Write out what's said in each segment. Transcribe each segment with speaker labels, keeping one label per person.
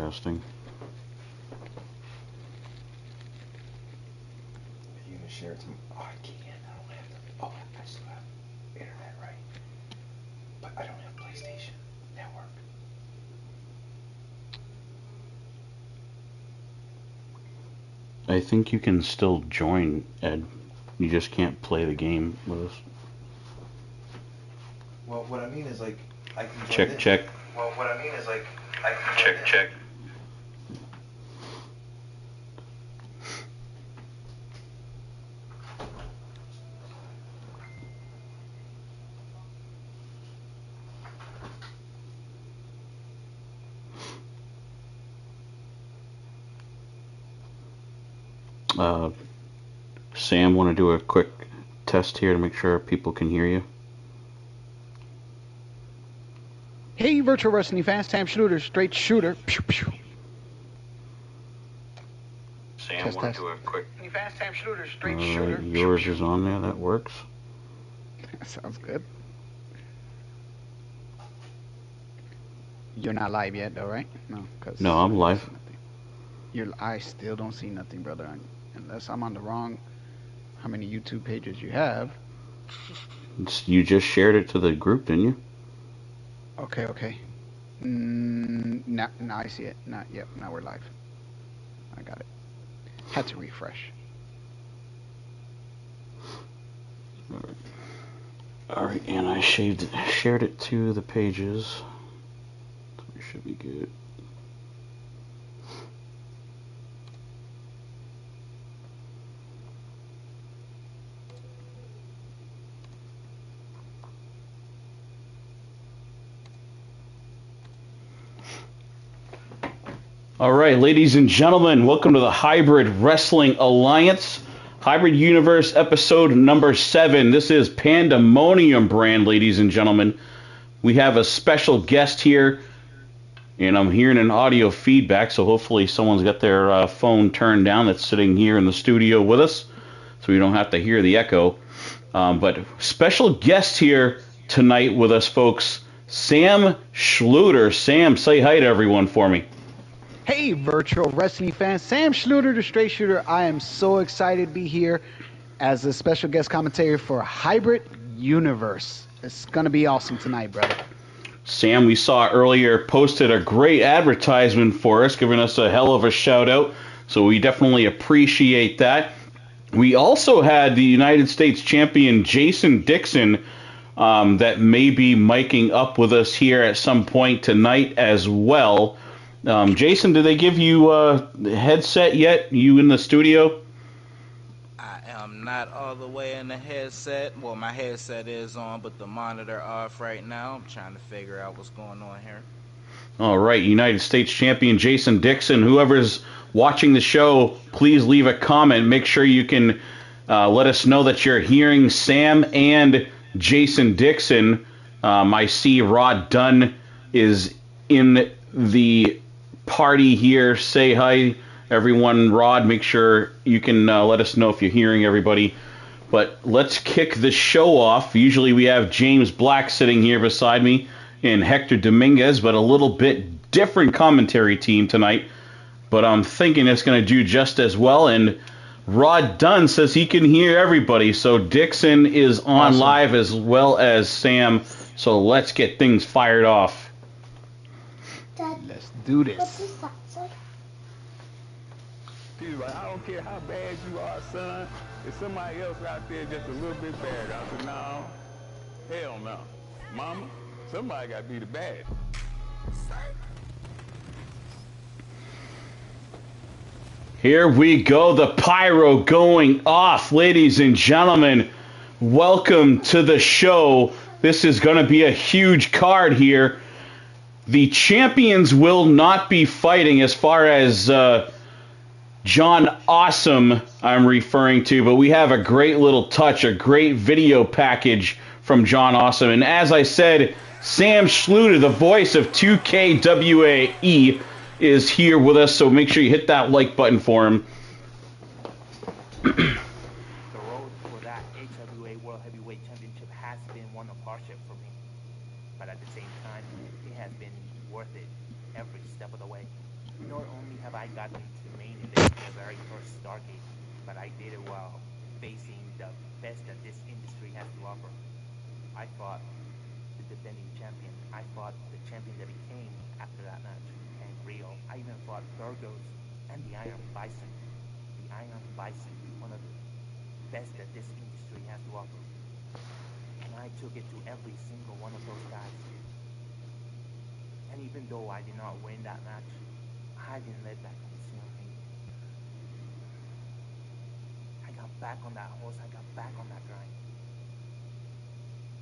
Speaker 1: broadcasting.
Speaker 2: You can share it to me. Oh, I can't. I don't have to. Oh, I still have internet, right? But I don't have PlayStation Network.
Speaker 1: I think you can still join, Ed. You just can't play the game with us.
Speaker 2: Well, what I mean is like I can join
Speaker 1: Check,
Speaker 2: this.
Speaker 1: check.
Speaker 2: Well, what I mean is like I can join
Speaker 1: Check,
Speaker 2: this.
Speaker 1: check. Sam, want to do a quick test here to make sure people can hear you?
Speaker 3: Hey, virtual wrestling fans, Sam Schluter, straight shooter. Pew, pew.
Speaker 1: Sam,
Speaker 3: Test,
Speaker 1: want
Speaker 3: test.
Speaker 1: to do a quick...
Speaker 3: Fans, Sam Schluter, straight
Speaker 1: All
Speaker 3: shooter.
Speaker 1: right, yours is on there. That works.
Speaker 3: That sounds good. You're not live yet, though, right? No, cause
Speaker 1: No, I'm live.
Speaker 3: I still don't see nothing, brother, unless I'm on the wrong. How many YouTube pages you have?
Speaker 1: You just shared it to the group, didn't you?
Speaker 3: Okay. Now I see it. Yep, now we're live. I got it. Had to refresh.
Speaker 1: All right, and I shared it to the pages. So we should be good. All right, ladies and gentlemen, welcome to the Hybrid Wrestling Alliance, Hybrid Universe episode number 7. This is Pandemonium brand, ladies and gentlemen. We have a special guest here, and I'm hearing an audio feedback, so hopefully someone's got their phone turned down that's sitting here in the studio with us, so we don't have to hear the echo. But special guest here tonight with us, folks, Sam Schluter. Sam, say hi to everyone for me.
Speaker 3: Hey, virtual wrestling fans, Sam Schluter, the straight shooter. I am so excited to be here as a special guest commentator for Hybrid Universe. It's going to be awesome tonight, brother.
Speaker 1: Sam, we saw earlier, posted a great advertisement for us, giving us a hell of a shout out. So we definitely appreciate that. We also had the United States champion Jason Dixon that may be miking up with us here at some point tonight as well. Jason, did they give you a headset yet? You in the studio?
Speaker 4: I am not all the way in the headset. Well, my headset is on, but the monitor off right now. I'm trying to figure out what's going on here.
Speaker 1: All right, United States champion Jason Dixon. Whoever's watching the show, please leave a comment. Make sure you can let us know that you're hearing Sam and Jason Dixon. I see Rod Dunn is in the party here. Say hi, everyone. Rod, make sure you can let us know if you're hearing everybody. But let's kick the show off. Usually we have James Black sitting here beside me and Hector Dominguez, but a little bit different commentary team tonight. But I'm thinking it's going to do just as well. And Rod Dunn says he can hear everybody. So Dixon is on
Speaker 3: awesome.
Speaker 1: Live as well as Sam. So let's get things fired off.
Speaker 3: Let's do this.
Speaker 5: He's like, I don't care how bad you are, son. If somebody else out there just a little bit bad, I said, no, hell no. Mama, somebody got to be the bad.
Speaker 1: Here we go, the pyro going off, ladies and gentlemen. Welcome to the show. This is going to be a huge card here. The champions will not be fighting as far as John Awesome I'm referring to, but we have a great little touch, a great video package from John Awesome. And as I said, Sam Schluter, the voice of 2KWAE, is here with us, so make sure you hit that like button for him.
Speaker 6: The road for that HWA World Heavyweight Championship has been one of hardship for me, but at the same time, it has been worth it every step of the way. Not only have I gotten to the main event in the very first Stargate, but I did it while facing the best that this industry has to offer. I fought the defending champion. I fought the champion that became after that match, and Rio. I even fought Burgos and the Iron Bison. The Iron Bison, one of the best that this industry has to offer. And I took it to every single one of those guys. And even though I did not win that match, I didn't let that consume me. I got back on that horse, I got back on that grind.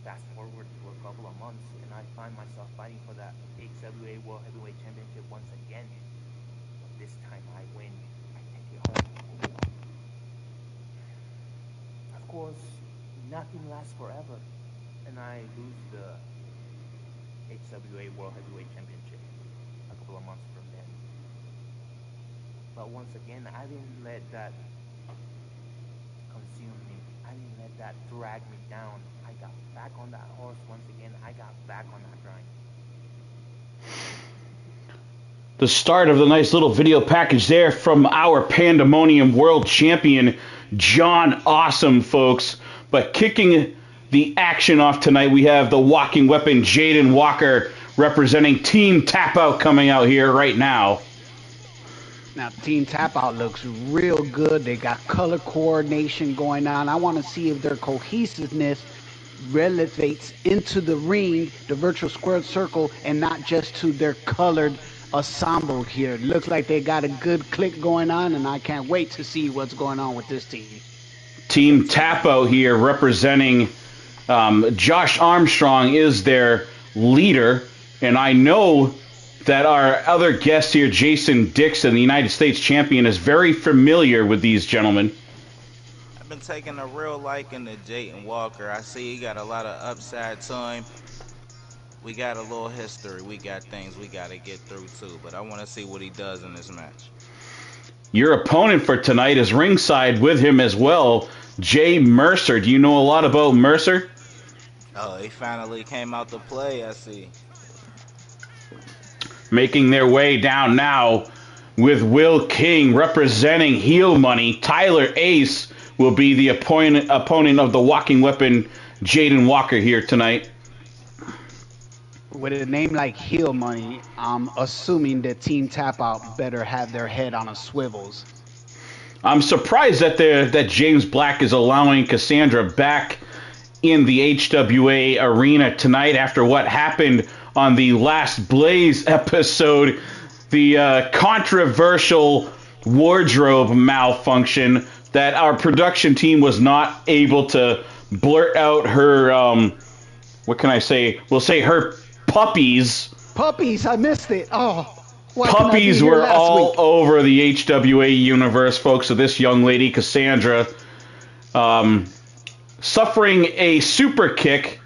Speaker 6: Fast forward to a couple of months, and I find myself fighting for that HWA World Heavyweight Championship once again. But this time I win, I take it home. Of course, nothing lasts forever, and I lose the HWA World Heavyweight Championship a couple of months from then. But once again, I didn't let that consume me. I didn't let that drag me down. I got back on that horse once again. I got back on that grind.
Speaker 1: The start of the nice little video package there from our Pandemonium World Champion, John Awesome, folks. But kicking the action off tonight, we have the walking weapon, Jaden Walker, representing Team Tap Out coming out here right now.
Speaker 3: Now, Team Tap Out looks real good. They got color coordination going on. I want to see if their cohesiveness relevates into the ring, the virtual squared circle, and not just to their colored ensemble here. It looks like they got a good click going on, and I can't wait to see what's going on with this team.
Speaker 1: Team Tap Out here representing Josh Armstrong is their leader, and I know that our other guest here, Jason Dixon, the United States champion, is very familiar with these gentlemen.
Speaker 4: I've been taking a real liking to Jaden Walker. I see he got a lot of upside to him. We got a little history. We got things we got to get through too, but I want to see what he does in this match.
Speaker 1: Your opponent for tonight is ringside with him as well, Jay Mercer. Do you know a lot about Mercer?
Speaker 4: Oh, he finally came out to play, I see.
Speaker 1: Making their way down now with Will King representing Heel Money. Tyler Ace will be the opponent of the walking weapon, Jaden Walker, here tonight.
Speaker 3: With a name like Heel Money, I'm assuming that Team Tap Out better have their head on a swivels.
Speaker 1: I'm surprised that James Black is allowing Cassandra back in the HWA arena tonight after what happened on the last Blaze episode, the controversial wardrobe malfunction that our production team was not able to blurt out her, what can I say? We'll say her puppies.
Speaker 3: Puppies, I missed it. Oh, what
Speaker 1: Puppies were all over the HWA universe, folks. So this young lady, Cassandra, suffering a super kick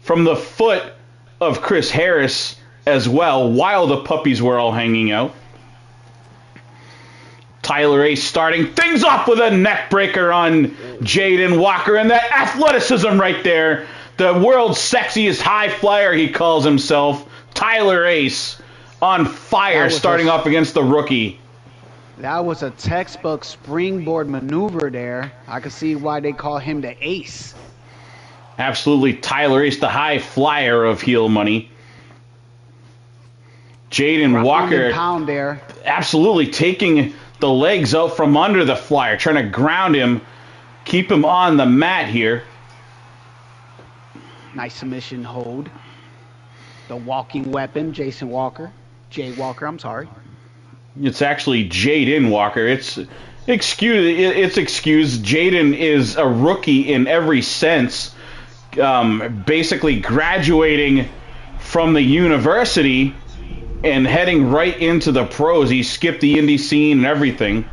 Speaker 1: from the foot of Chris Harris as well, while the puppies were all hanging out. Tyler Ace starting things off with a neck breaker on Jaden Walker, and that athleticism right there. The world's sexiest high flyer, he calls himself. Tyler Ace on fire, starting off against the rookie.
Speaker 3: That was a textbook springboard maneuver there. I can see why they call him the Ace.
Speaker 1: Absolutely, Tyler Ace, the high flyer of Heel Money. Jaden Walker,
Speaker 3: pound there.
Speaker 1: Absolutely taking the legs out from under the flyer, trying to ground him, keep him on the mat here.
Speaker 3: Nice submission hold. The walking weapon, Jay Walker. I'm sorry.
Speaker 1: It's actually Jaden Walker. It's excused. Jaden is a rookie in every sense. Basically graduating from the university and heading right into the pros. He skipped the indie scene and everything.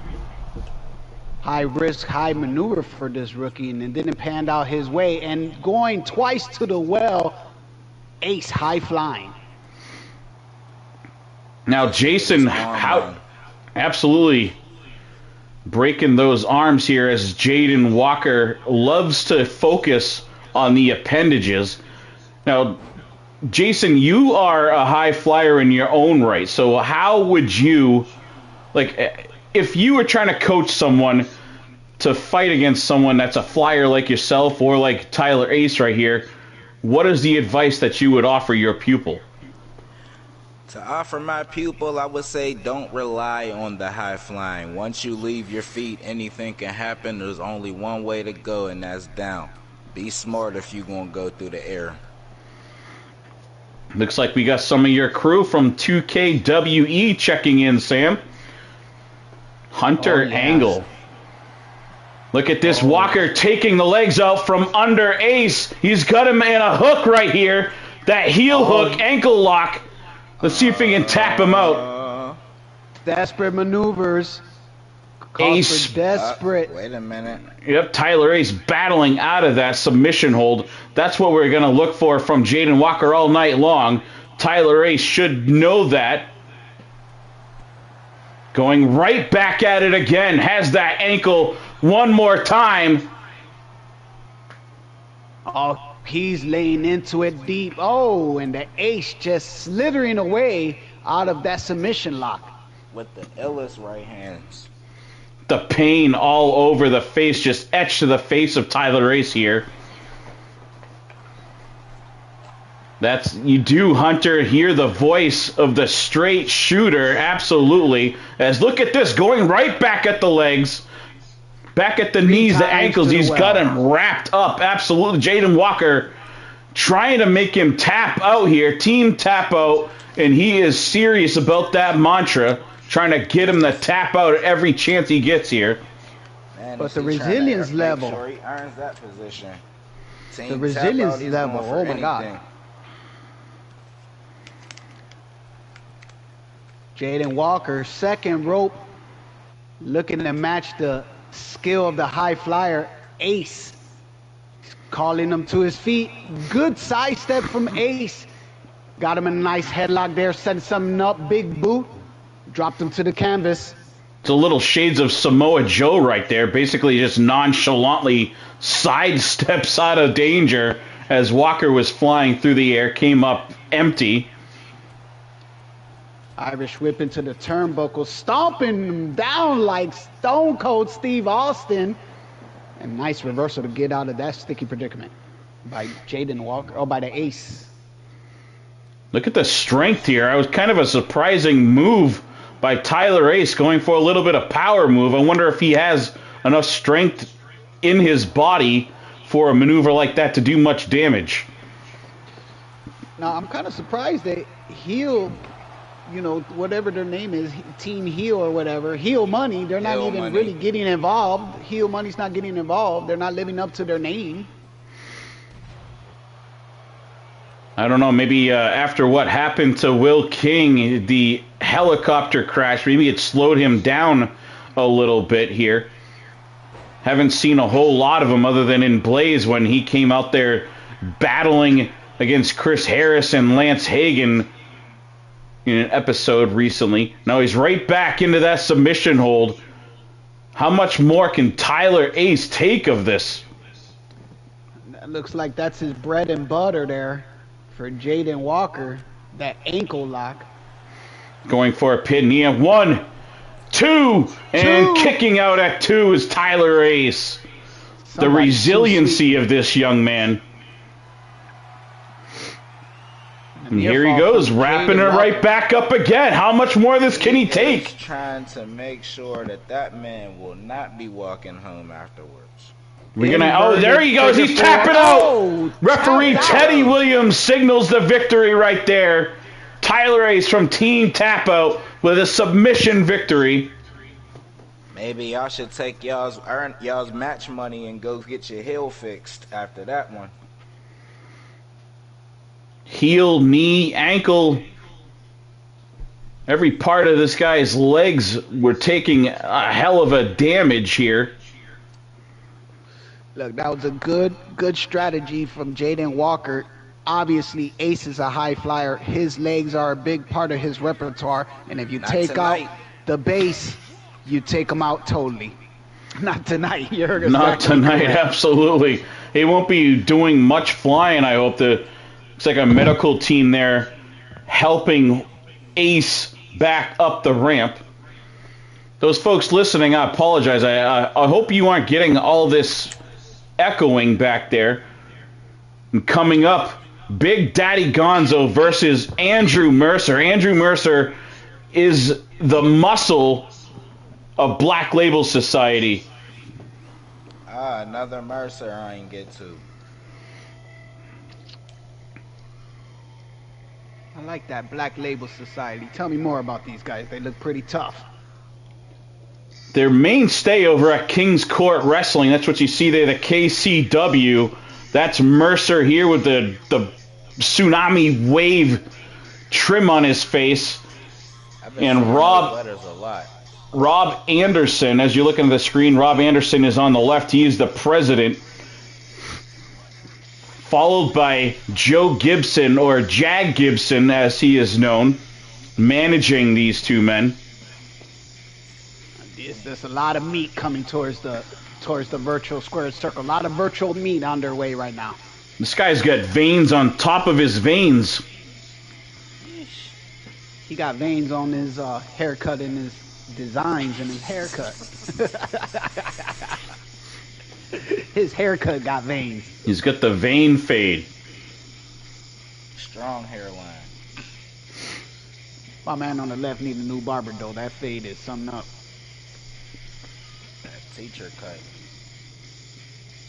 Speaker 3: High risk, high maneuver for this rookie, and it didn't pan out his way. And going twice to the well, Ace high flying.
Speaker 1: Now Jason, absolutely breaking those arms here as Jaden Walker loves to focus on the appendages. Now, Jason, you are a high flyer in your own right. So how would you Like, if you were trying to coach someone to fight against someone that's a flyer like yourself or like Tyler Ace right here, what is the advice that you would offer your pupil?
Speaker 4: To offer my pupil, I would say don't rely on the high flying. Once you leave your feet, anything can happen. There's only one way to go, and that's down. Be smart if you're going to go through the air.
Speaker 1: Looks like we got some of your crew from 2KWE checking in, Sam. Hunter Angle. Look at this Walker taking the legs out from under Ace. He's got him in a hook right here. That heel hook, ankle lock. Let's see if we can tap him out.
Speaker 3: Desperate maneuvers.
Speaker 1: Ace.
Speaker 3: Desperate.
Speaker 4: Wait a minute.
Speaker 1: Yep, Tyler Ace battling out of that submission hold. That's what we're going to look for from Jaden Walker all night long. Tyler Ace should know that. Going right back at it again. Has that ankle one more time.
Speaker 3: Oh, he's laying into it deep. Oh, and the Ace just slithering away out of that submission lock.
Speaker 4: With the illest right hands.
Speaker 1: The pain all over the face, just etched to the face of Tyler Ace here. You do, Hunter, hear the voice of the straight shooter, absolutely. As look at this, going right back at the legs, back at the knees, the ankles. He's got him wrapped up, absolutely. Jaden Walker trying to make him tap out here, team tap out, and he is serious about that mantra, trying to get him to tap out at every chance he gets here.
Speaker 4: Man,
Speaker 3: but the resilience level.
Speaker 4: Sure he earns that position.
Speaker 3: The resilience level, oh my God. Jaden Walker, second rope, looking to match the skill of the high flyer, Ace. Calling him to his feet. Good sidestep from Ace. Got him in a nice headlock there, setting something up, big boot. Dropped him to the canvas.
Speaker 1: It's a little shades of Samoa Joe right there. Basically just nonchalantly sidesteps out of danger as Walker was flying through the air, came up empty.
Speaker 3: Irish whip into the turnbuckle, stomping him down like Stone Cold Steve Austin. And nice reversal to get out of that sticky predicament by Jaden Walker, by the Ace.
Speaker 1: Look at the strength here. It was kind of a surprising move by Tyler Ace, going for a little bit of power move. I wonder if he has enough strength in his body for a maneuver like that to do much damage.
Speaker 3: Now, I'm kind of surprised that Heel, whatever their name is, Team Heel or whatever, Heel Money, they're not even really getting involved. Heel Money's not getting involved. They're not living up to their name.
Speaker 1: I don't know, maybe after what happened to Will King, the helicopter crash, maybe it slowed him down a little bit here. Haven't seen a whole lot of him other than in Blaze when he came out there battling against Chris Harris and Lance Hagen in an episode recently. Now he's right back into that submission hold. How much more can Tyler Ace take of this?
Speaker 3: That looks like that's his bread and butter there for Jaden Walker, that ankle lock.
Speaker 1: Going for a pin knee. 1, 2, and kicking out at 2 is Tyler Ace. The resiliency of this young man. And here he goes, wrapping it right back up again. How much more of this can he take?
Speaker 4: He's trying to make sure that man will not be walking home afterwards.
Speaker 1: There he goes. He's tapping out. Referee Teddy Williams signals the victory right there. Tyler Ace from Team Tap Out with a submission victory.
Speaker 4: Maybe y'all should take y'all's match money and go get your heel fixed after that one.
Speaker 1: Heel, knee, ankle. Every part of this guy's legs were taking a hell of a damage here.
Speaker 3: Look, that was a good strategy from Jaden Walker. Obviously, Ace is a high flyer. His legs are a big part of his repertoire. And if you take out the base, you take him out totally. Not tonight.
Speaker 1: Not tonight, absolutely. He won't be doing much flying, I hope. It's like a medical team there helping Ace back up the ramp. Those folks listening, I apologize. I hope you aren't getting all this echoing back there. And coming up, Big Daddy Gonzo versus Andrew Mercer. Andrew Mercer is the muscle of Black Label Society.
Speaker 4: Another Mercer I ain't get to.
Speaker 3: I like that Black Label Society. Tell me more about these guys. They look pretty tough.
Speaker 1: Their mainstay over at King's Court Wrestling, that's what you see there, the KCW. That's Mercer here with the tsunami wave trim on his face. And Rob Anderson, as you look at the screen, Rob Anderson is on the left. He is the president. Followed by Joe Gibson, or Jag Gibson as he is known, managing these two men.
Speaker 3: There's a lot of meat coming towards the virtual squared circle. A lot of virtual meat underway right now.
Speaker 1: This guy's got veins on top of his veins.
Speaker 3: He got veins on his haircut and his designs and his haircut. His haircut got veins.
Speaker 1: He's got the vein fade.
Speaker 4: Strong hairline.
Speaker 3: My man on the left needs a new barber though. That fade is something up.
Speaker 4: That teacher cut.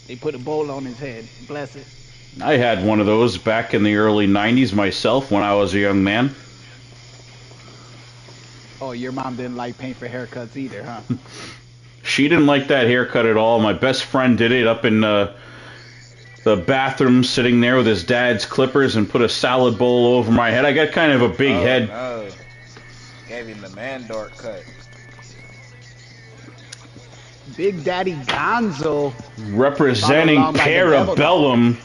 Speaker 3: They put a bowl on his head. Bless it.
Speaker 1: I had one of those back in the early 90s myself when I was a young man.
Speaker 3: Oh, your mom didn't like paying for haircuts either, huh?
Speaker 1: She didn't like that haircut at all. My best friend did it up in the bathroom, sitting there with his dad's clippers, and put a salad bowl over my head. I got kind of a big head.
Speaker 4: No. Gave him the Mandork cut.
Speaker 3: Big Daddy Gonzo.
Speaker 1: Representing Parabellum.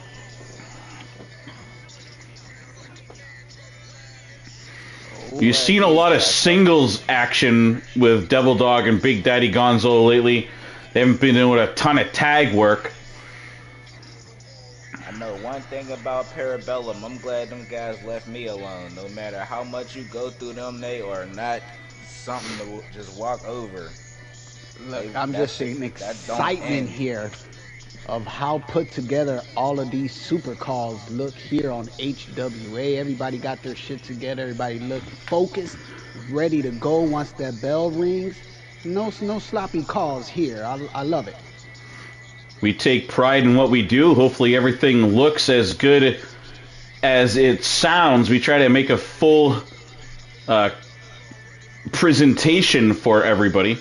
Speaker 1: You've seen a lot of singles action with Devil Dog and Big Daddy Gonzo lately. They haven't been doing a ton of tag work.
Speaker 4: I know one thing about Parabellum. I'm glad them guys left me alone. No matter how much you go through them, they are not something to just walk over.
Speaker 3: Look, I'm just seeing excitement here of how put together all of these super calls look here on HWA. Everybody got their shit together. Everybody look focused, ready to go once that bell rings. No sloppy calls here. I love it.
Speaker 1: We take pride in what we do. Hopefully everything looks as good as it sounds. We try to make a full presentation for everybody.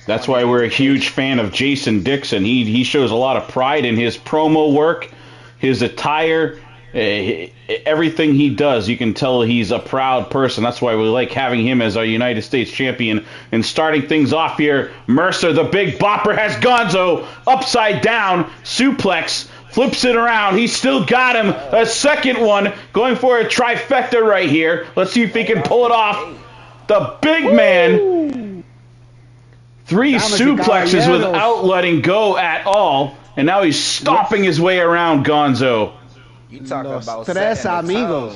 Speaker 1: That's why we're a huge fan of Jason Dixon. He shows a lot of pride in his promo work, his attire, everything he does. You can tell he's a proud person. That's why we like having him as our United States champion. And starting things off here, Mercer, the big bopper, has Gonzo upside down, suplex, flips it around. He still got him. A second one, going for a trifecta right here. Let's see if he can pull it off. The big man. 3 suplexes without letting go at all, and now he's stomping his way around Gonzo.
Speaker 4: You talking about setting the tone.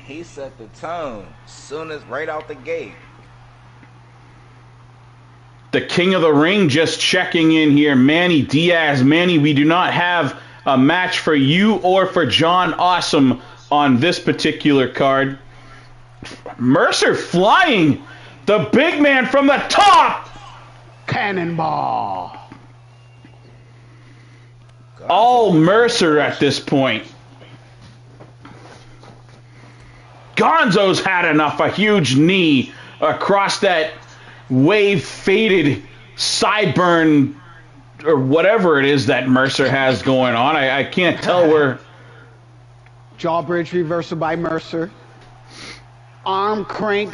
Speaker 4: He set the tone soon as right out the gate.
Speaker 1: The king of the ring just checking in here, Manny Diaz. Manny, we do not have a match for you or for John Awesome on this particular card. Mercer flying, the big man from the top.
Speaker 3: Cannonball.
Speaker 1: All Mercer at this point. Gonzo's had enough. A huge knee across that wave faded sideburn or whatever it is that Mercer has going on. I can't tell where.
Speaker 3: Jawbridge reversal by Mercer. Arm crank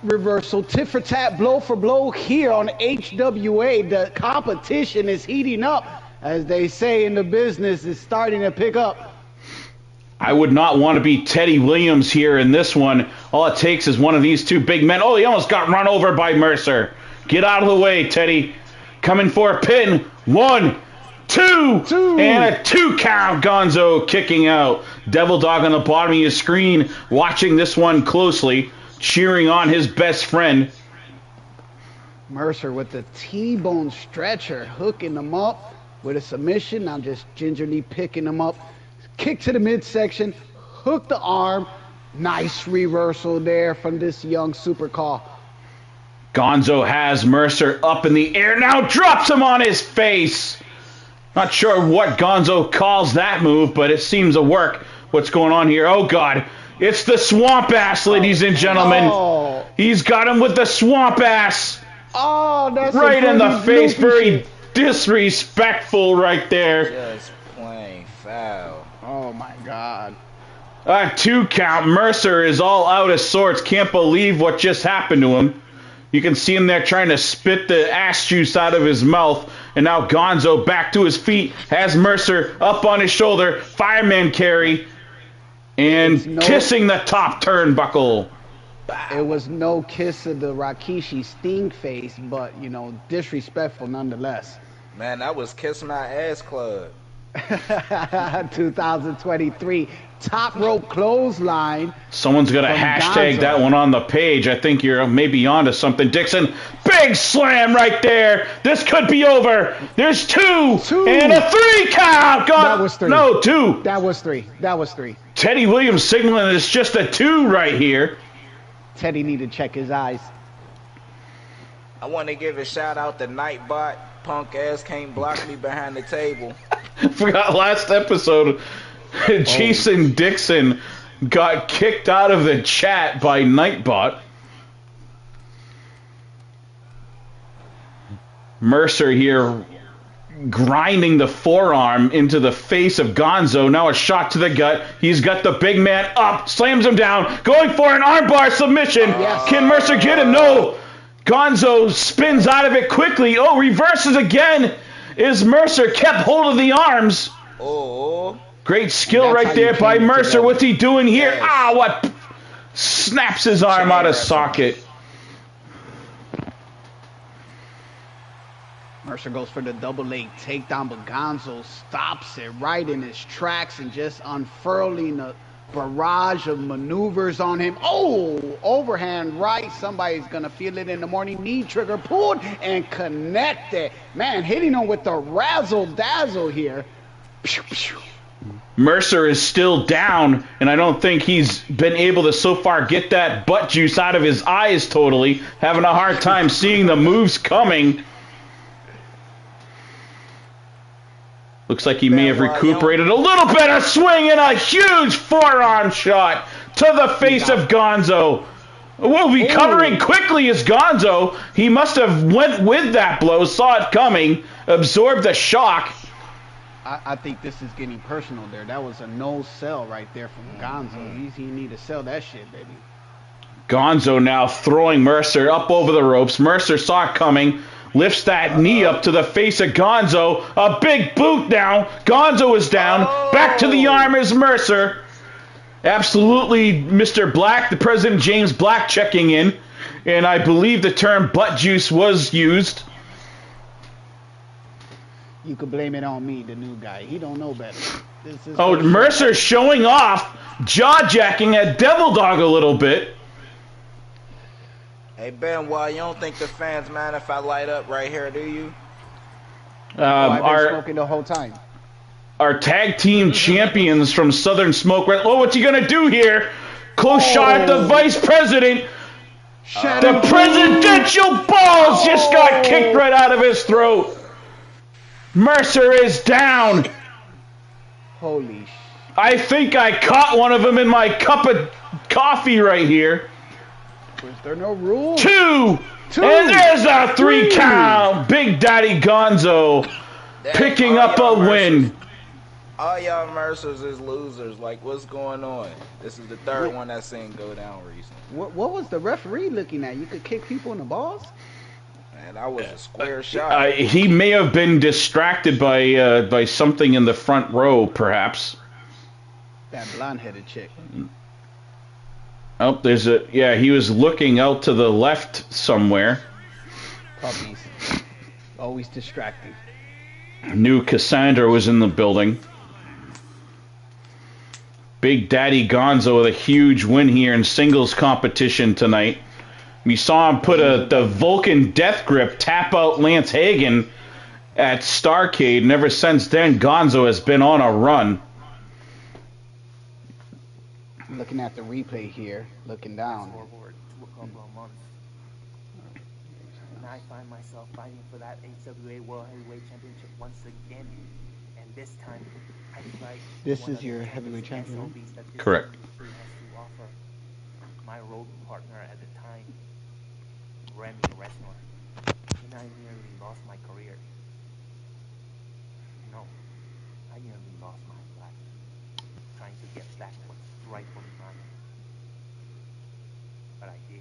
Speaker 3: reversal, tit for tat, blow for blow here on HWA. The competition is heating up, as they say in the business. It's starting to pick up.
Speaker 1: I would not want to be Teddy Williams here in this one. All it takes is one of these two big men. Oh, he almost got run over by Mercer. Get out of the way, Teddy. Coming for a pin. 1, 2, and a 2 count. Gonzo kicking out. Devil Dog on the bottom of your screen, watching this one closely. cheering on his best friend.
Speaker 3: Mercer with the T-bone stretcher, hooking him up with a submission. Now just gingerly picking him up. Kick to the midsection, hook the arm. Nice reversal there from this young super call.
Speaker 1: Gonzo has Mercer up in the air, now drops him on his face. Not sure what Gonzo calls that move, but it seems to work. What's going on here? Oh, God. It's the swamp ass, ladies and gentlemen.
Speaker 3: Oh,
Speaker 1: He's got him with the swamp ass.
Speaker 3: oh that's
Speaker 1: Right in the face. Very
Speaker 3: shit.
Speaker 1: disrespectful right there.
Speaker 4: Just plain foul.
Speaker 3: Oh, my God.
Speaker 1: 2 count. Mercer is all out of sorts. Can't believe what just happened to him. You can see him there trying to spit the ass juice out of his mouth. And now Gonzo back to his feet. Has Mercer up on his shoulder. Fireman carry. And kissing the top turnbuckle.
Speaker 3: It was no kiss of the Rikishi Sting face, but, you know, disrespectful nonetheless.
Speaker 4: Man, that was Kiss My Ass Club.
Speaker 3: 2023 top rope clothesline.
Speaker 1: Someone's got to
Speaker 3: From
Speaker 1: hashtag
Speaker 3: Gonzo.
Speaker 1: that one on the page. I think you're maybe onto something. Dixon, big slam right there. This could be over. There's 2 and a 3 count.
Speaker 3: That was 3.
Speaker 1: No, 2.
Speaker 3: That was 3. That was 3.
Speaker 1: Teddy Williams signaling it's just a 2 right here.
Speaker 3: Teddy need to check his eyes.
Speaker 4: I want to give a shout out to Nightbot. Punk ass can't block me behind the table.
Speaker 1: Forgot last episode, Jason Dixon got kicked out of the chat by Nightbot. Mercer here grinding the forearm into the face of Gonzo. Now a shot to the gut. He's got the big man up, slams him down, going for an armbar submission.
Speaker 3: Yes.
Speaker 1: Can Mercer get him? No. Gonzo spins out of it quickly. Oh, reverses again. Is Mercer kept hold of the arms.
Speaker 4: Oh.
Speaker 1: Great skill
Speaker 3: That's how
Speaker 1: right
Speaker 3: you
Speaker 1: there by
Speaker 3: came
Speaker 1: Mercer.
Speaker 3: together.
Speaker 1: What's he doing here?
Speaker 4: Yes.
Speaker 1: Ah, what? Snaps his arm out of socket.
Speaker 3: Mercer goes for the double leg takedown, but Gonzo stops it right in his tracks and just unfurling a barrage of maneuvers on him. Oh, overhand right. Somebody's going to feel it in the morning. Knee trigger pulled and connected. Man, hitting him with the razzle-dazzle here. Pew, pew.
Speaker 1: Mercer is still down, and I don't think he's been able to so far get that butt juice out of his eyes totally. Having a hard time seeing the moves coming. Looks like he may have recuperated a little bit. A swing and a huge forearm shot to the face of Gonzo. Will be covering quickly as Gonzo. He must have went with that blow, saw it coming, absorbed the shock.
Speaker 3: I think this is getting personal there. That was a no-sell right there from Gonzo. He need to sell that shit, baby.
Speaker 1: Gonzo now throwing Mercer up over the ropes. Mercer saw it coming. Lifts that knee up to the face of Gonzo. A big boot now. Gonzo is down. Back to the arm is Mercer. Absolutely, Mr. Black, the President James Black checking in. And I believe the term butt juice was used.
Speaker 3: You could blame it on me, the new guy. He don't know better. This is
Speaker 1: Oh, Mercer showing off. Jaw-jacking at Devil Dog a little bit.
Speaker 4: Hey, Benoit, you don't think the fans mind if I light up right here, do you?
Speaker 3: I've been smoking the whole time.
Speaker 1: Our tag team champions from Southern Smoke. Oh, what's he going to do here? Close shot at the vice president. The presidential balls just got kicked right out of his throat. Mercer is down.
Speaker 3: Holy
Speaker 1: I think I caught one of them in my cup of coffee right here.
Speaker 3: Was there no rule?
Speaker 1: Two. And there's a 3 count. Big Daddy Gonzo picking up a win.
Speaker 4: All y'all Mercers is losers. Like, what's going on? This is the third one I've seen go down recently.
Speaker 3: What was the referee looking at? You could kick people in the balls?
Speaker 4: Man, that was a square shot.
Speaker 1: He may have been distracted by something in the front row, perhaps.
Speaker 3: That blonde-headed chick.
Speaker 1: Oh, he was looking out to the left somewhere.
Speaker 3: Puppies. Always distracting.
Speaker 1: Knew Cassandra was in the building. Big Daddy Gonzo with a huge win here in singles competition tonight. We saw him put the Vulcan Death Grip tap out Lance Hagen at Starrcade, and ever since then, Gonzo has been on a run.
Speaker 3: Looking at the replay here, looking down.
Speaker 6: Forward to a couple of months. And I find myself fighting for that HWA World Heavyweight Championship once again. And this time, I fight.
Speaker 3: This is your heavyweight champion, right?
Speaker 1: Correct.
Speaker 6: Has to offer. My road partner at the time, Remy Resnor, and I nearly lost my career. No, I nearly lost my life trying to get back what's rightfully mine. But I did.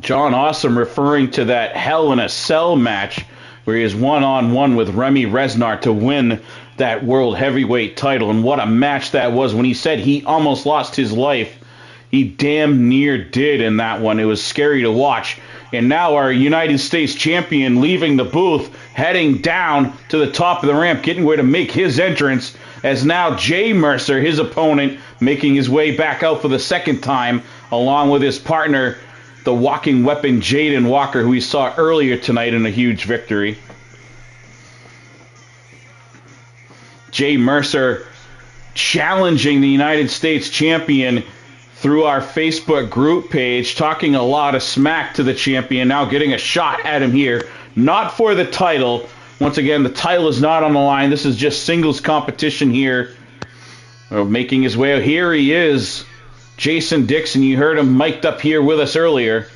Speaker 1: John Awesome referring to that Hell in a Cell match where he is one-on-one with Remy Resnor to win that World Heavyweight title. And what a match that was. When he said he almost lost his life, he damn near did in that one. It was scary to watch. And now our United States champion leaving the booth, heading down to the top of the ramp, getting ready to make his entrance, as now Jay Mercer, his opponent, making his way back out for the second time, along with his partner, the walking weapon Jaden Walker, who we saw earlier tonight in a huge victory. Jay Mercer challenging the United States champion through our Facebook group page, talking a lot of smack to the champion, now getting a shot at him here. Not for the title. Once again, the title is not on the line. This is just singles competition here. Making his way out. Here he is, Jason Dixon. You heard him mic'd up here with us earlier.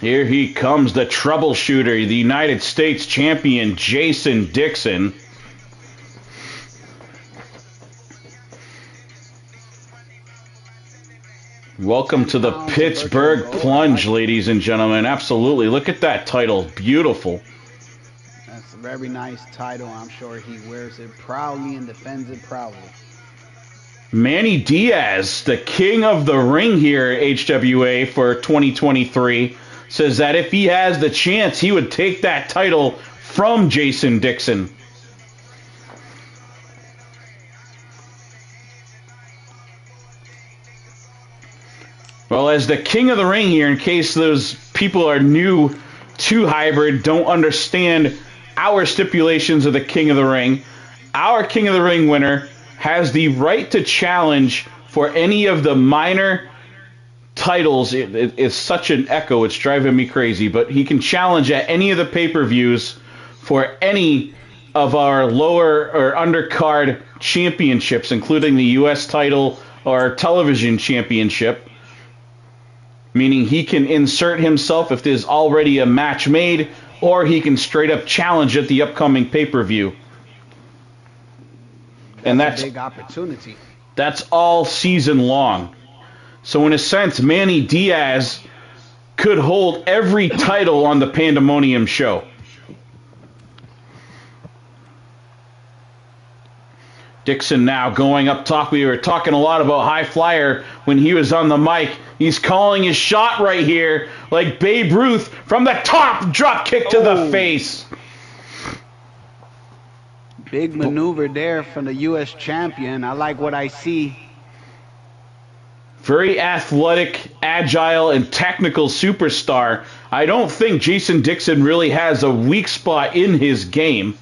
Speaker 1: Here he comes, the troubleshooter, the United States champion, Jason Dixon. Welcome to the Pittsburgh Plunge, ladies and gentlemen. Absolutely. Look at that title. Beautiful.
Speaker 3: That's a very nice title. I'm sure he wears it proudly and defends it proudly.
Speaker 1: Manny Diaz, the king of the ring here at HWA for 2023, says that if he has the chance, he would take that title from Jason Dixon. Well, as the king of the ring here, in case those people are new to Hybrid, don't understand our stipulations of the king of the ring, our king of the ring winner has the right to challenge for any of the minor titles. It's such an echo, it's driving me crazy, but he can challenge at any of the pay-per-views for any of our lower or undercard championships, including the U.S. title or television championship, meaning he can insert himself if there's already a match made, or he can straight up challenge at the upcoming pay-per-view. And that's
Speaker 3: a big opportunity.
Speaker 1: That's all season long. So in a sense, Manny Diaz could hold every title on the Pandemonium show. Dixon now going up top. We were talking a lot about High Flyer when he was on the mic. He's calling his shot right here, like Babe Ruth, from the top, drop kick to the face.
Speaker 3: Big maneuver there from the U.S. champion. I like what I see.
Speaker 1: Very athletic, agile, and technical superstar. I don't think Jason Dixon really has a weak spot in his game.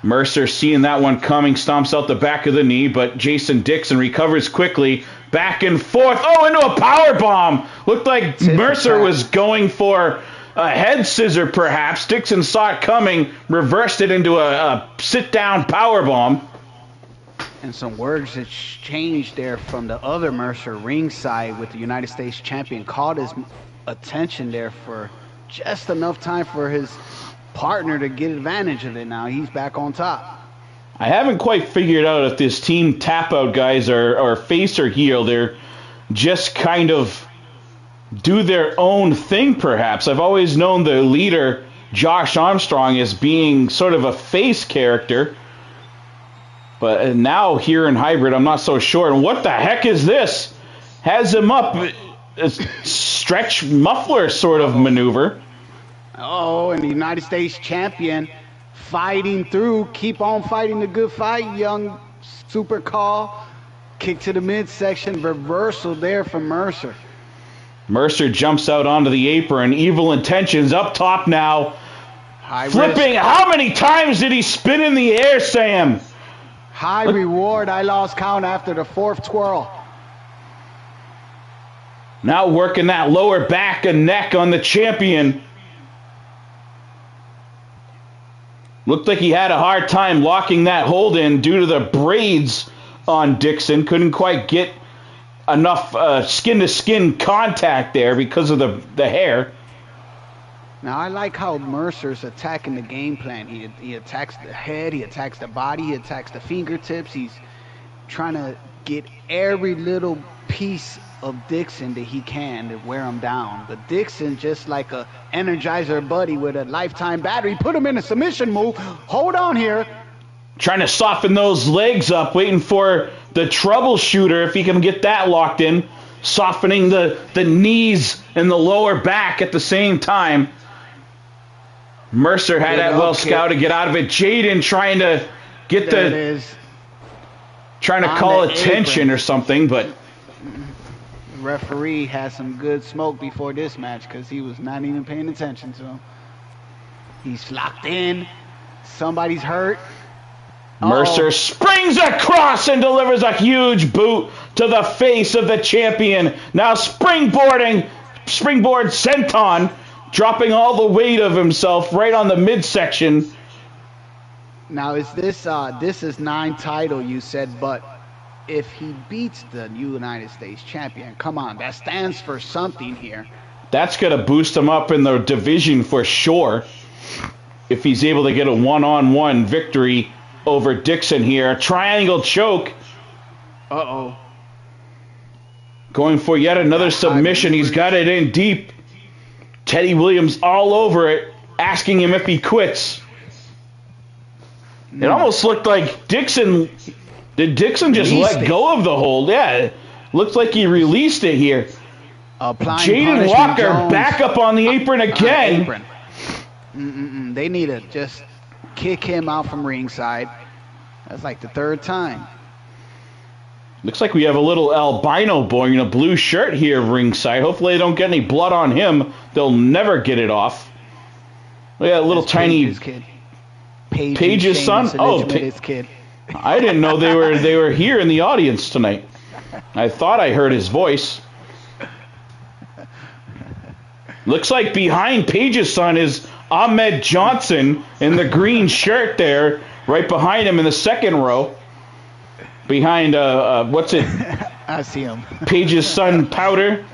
Speaker 1: Mercer seeing that one coming, stomps out the back of the knee, but Jason Dixon recovers quickly. Back and forth. Oh, into a power bomb. Looked like Mercer was going for a head scissor, perhaps. Dixon saw it coming, reversed it into a sit-down power bomb.
Speaker 3: And some words exchanged there from the other Mercer ringside with the United States champion. Caught his attention there for just enough time for his partner to get advantage of it now. He's back on top.
Speaker 1: I haven't quite figured out if this team tap-out guys are face or heel. They're just kind of do their own thing, perhaps. I've always known the leader, Josh Armstrong, as being sort of a face character. But now here in Hybrid, I'm not so sure. And what the heck is this? Has him up. A stretch muffler sort of maneuver.
Speaker 3: Oh, and the United States champion fighting through. Keep on fighting the good fight, young super call. Kick to the midsection. Reversal there from Mercer.
Speaker 1: Mercer jumps out onto the apron. Evil Intentions up top now.
Speaker 3: High
Speaker 1: Flipping.
Speaker 3: risk.
Speaker 1: How many times did he spin in the air, Sam?
Speaker 3: High reward. I lost count after the fourth twirl.
Speaker 1: Now working that lower back and neck on the champion. Looked like he had a hard time locking that hold in due to the braids on Dixon. Couldn't quite get enough skin-to-skin contact there because of the hair.
Speaker 3: Now, I like how Mercer's attacking the game plan. He attacks the head, he attacks the body, he attacks the fingertips. He's trying to get every little piece of Dixon that he can to wear him down. But Dixon, just like a Energizer buddy with a lifetime battery, put him in a submission move. Hold on here.
Speaker 1: Trying to soften those legs up, waiting for the troubleshooter if he can get that locked in. Softening the knees and the lower back at the same time. Mercer had that well scouted, get out of it. Jaden trying to get trying to call attention or something, but
Speaker 3: referee had some good smoke before this match because he was not even paying attention to him. He's locked in. Somebody's hurt.
Speaker 1: Mercer springs across and delivers a huge boot to the face of the champion. Now springboard senton, dropping all the weight of himself right on the midsection.
Speaker 3: Now is this is 9 title, you said, but if he beats the United States champion, come on, that stands for something here.
Speaker 1: That's going to boost him up in the division for sure. If he's able to get a one-on-one victory over Dixon here. A triangle choke.
Speaker 3: Uh-oh.
Speaker 1: Going for yet another submission. He's got it in deep. Teddy Williams all over it, asking him if he quits. It almost looked like Dixon... Did Dixon just let go of the hold? Yeah, it looked like he released it here. Jaden Walker back up on the apron again.
Speaker 3: They need to just kick him out from ringside. That's like the 3rd time.
Speaker 1: Looks like we have a little albino boy in a blue shirt here ringside. Hopefully they don't get any blood on him. They'll never get it off. Look at that little tiny...
Speaker 3: Paige's kid.
Speaker 1: Paige's son? Oh,
Speaker 3: kid.
Speaker 1: I didn't know they were here in the audience tonight. I thought I heard his voice. Looks like behind Paige's son is Ahmed Johnson in the green shirt there, right behind him in the 2nd row. Behind, what's it?
Speaker 3: I see him.
Speaker 1: Paige's son, Powder.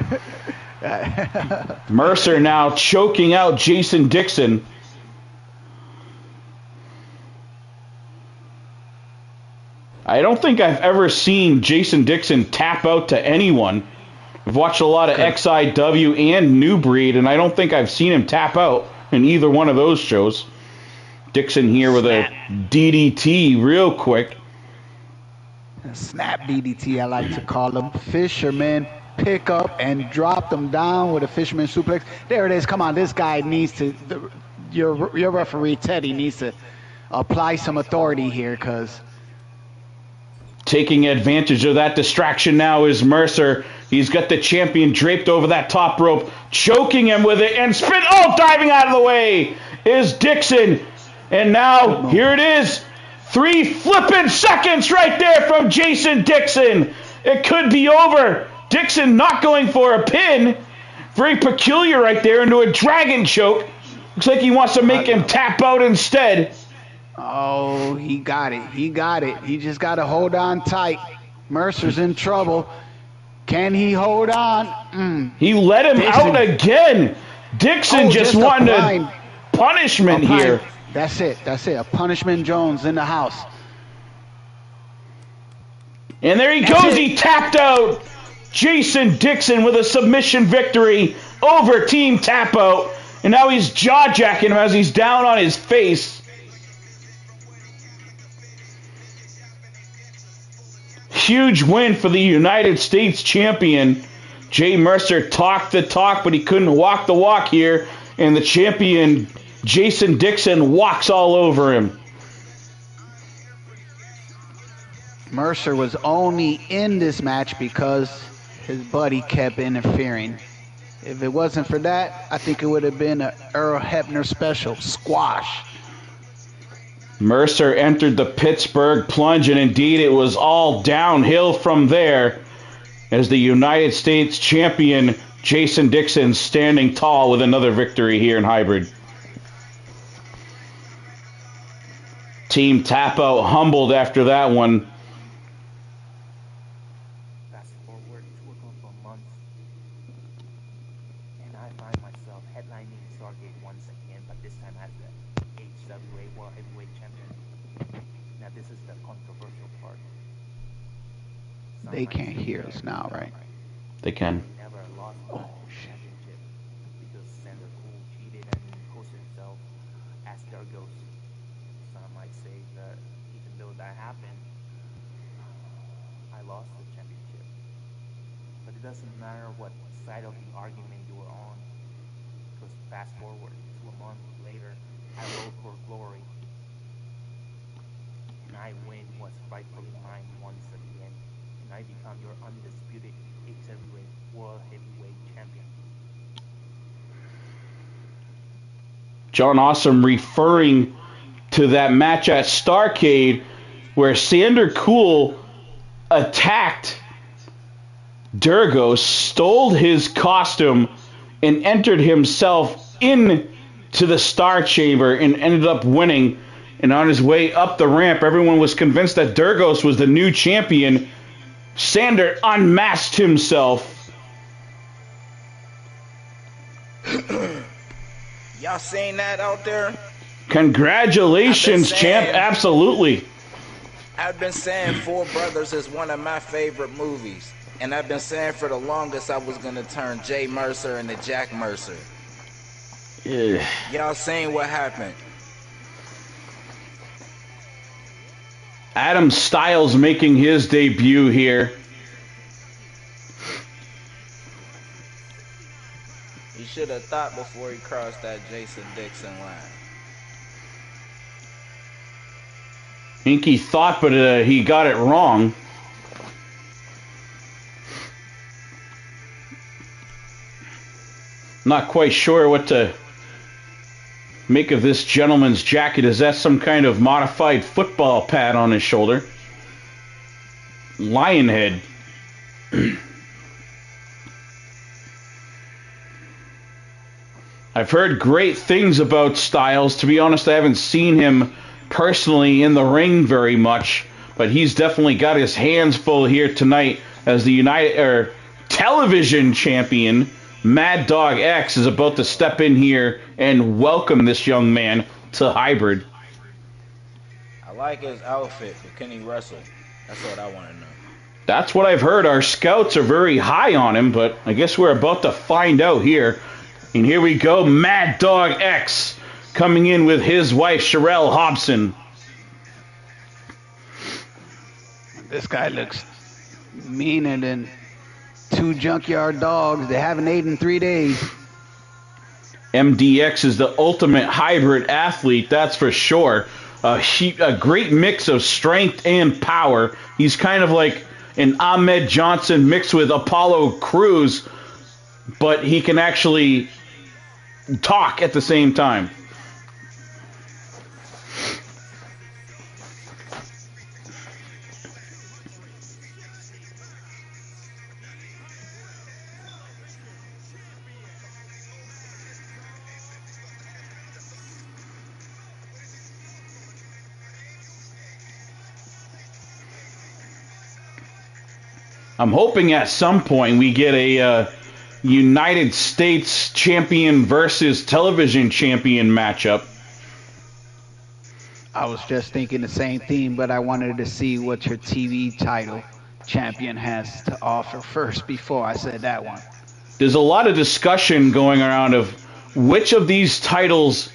Speaker 1: Mercer now choking out Jason Dixon. I don't think I've ever seen Jason Dixon tap out to anyone. I've watched a lot of XIW and New Breed, and I don't think I've seen him tap out in either one of those shows. Dixon here with a DDT real quick.
Speaker 3: Snap DDT, I like to call them. Fisherman pick up and drop them down with a fisherman suplex. There it is. Come on, this guy needs to, your referee, Teddy, needs to apply some authority here because...
Speaker 1: Taking advantage of that distraction now is Mercer. He's got the champion draped over that top rope, choking him with it, and spin. Oh, diving out of the way is Dixon. And now, here it is. 3 flipping seconds right there from Jason Dixon. It could be over. Dixon not going for a pin. Very peculiar right there into a dragon choke. Looks like he wants to make him tap out instead.
Speaker 3: Oh, he got it. He got it. He just got to hold on tight. Mercer's in trouble. Can he hold on?
Speaker 1: He let him out again. Dixon just wanted to punishment here.
Speaker 3: That's it. A punishment Jones in the house.
Speaker 1: And there he goes. He tapped out Jason Dixon with a submission victory over Team Tap Out. And now he's jaw-jacking him as he's down on his face. Huge win for the United States champion. Jay Mercer talked the talk, but he couldn't walk the walk here. And the champion, Jason Dixon, walks all over him.
Speaker 3: Mercer was only in this match because his buddy kept interfering. If it wasn't for that, I think it would have been an Earl Hebner special, squash.
Speaker 1: Mercer entered the Pittsburgh plunge, and indeed it was all downhill from there as the United States champion, Jason Dixon, standing tall with another victory here in hybrid. Team Tap Out humbled after that one.
Speaker 6: Fast forward to a couple of months, and I find myself headlining Stargate once again, but this time as the HWA World Heavyweight Champion. Now this is the controversial part.
Speaker 3: They can't hear us now, right?
Speaker 1: They can.
Speaker 6: Never lost the championship because Sander Cool cheated and posted himself as their ghost. Some might say that even though that happened, I lost the championship. But it doesn't matter what side of the argument you were on, because fast forward to a month later, I rode for glory. And I win what's rightfully mine once again. And I become your undisputed HWA World Heavyweight Champion.
Speaker 1: John Awesome referring to that match at Starcade where Sander Cool attacked Durgos, stole his costume, and entered himself into the Star Chamber and ended up winning. And on his way up the ramp, everyone was convinced that Durgos was the new champion. Sander unmasked himself.
Speaker 4: Y'all seen that out there?
Speaker 1: Congratulations, champ. Absolutely.
Speaker 4: I've been saying Four Brothers is one of my favorite movies. And I've been saying for the longest I was going to turn Jay Mercer into Jack Mercer.
Speaker 1: Yeah.
Speaker 4: Y'all seen what happened?
Speaker 1: Adam Styles making his debut here.
Speaker 4: He should have thought before he crossed that Jason Dixon line.
Speaker 1: I think he thought, but he got it wrong. Not quite sure what to make of this gentleman's jacket. Is that some kind of modified football pad on his shoulder? Lionhead. I've heard great things about Styles. To be honest, I haven't seen him personally in the ring very much, but he's definitely got his hands full here tonight as the television champion. Mad Dog X is about to step in here and welcome this young man to Hybrid.
Speaker 4: I like his outfit, but can he wrestle? That's what I want to know.
Speaker 1: That's what I've heard. Our scouts are very high on him, but I guess we're about to find out here. And here we go, Mad Dog X coming in with his wife, Sherelle Hobson.
Speaker 3: This guy looks meaner than two junkyard dogs that haven't ate in 3 days.
Speaker 1: MDX is the ultimate hybrid athlete, that's for sure. A great mix of strength and power. He's kind of like an Ahmed Johnson mixed with Apollo Crews, but he can actually talk at the same time. I'm hoping at some point we get a United States champion versus television champion matchup.
Speaker 3: I was just thinking the same thing, but I wanted to see what your TV title champion has to offer first before I said that one.
Speaker 1: There's a lot of discussion going around of which of these titles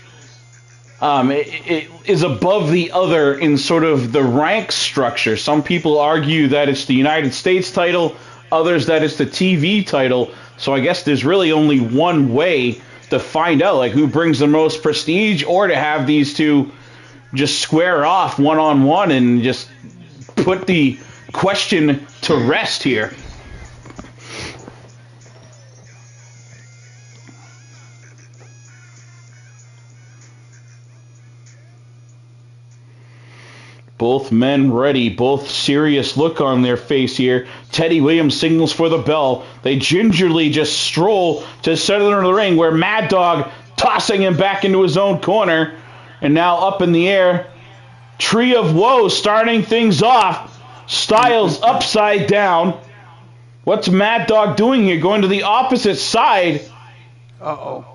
Speaker 1: it is above the other in sort of the rank structure. Some people argue that it's the United States title, others that it's the TV title. So I guess there's really only one way to find out, like, who brings the most prestige, or to have these two just square off one-on-one and just put the question to rest here. Both men ready, both serious look on their face here. Teddy Williams signals for the bell. They gingerly just stroll to the center of the ring, where Mad Dog tossing him back into his own corner. And now up in the air, Tree of Woe starting things off. Styles upside down. What's Mad Dog doing here? Going to the opposite side.
Speaker 3: Uh-oh.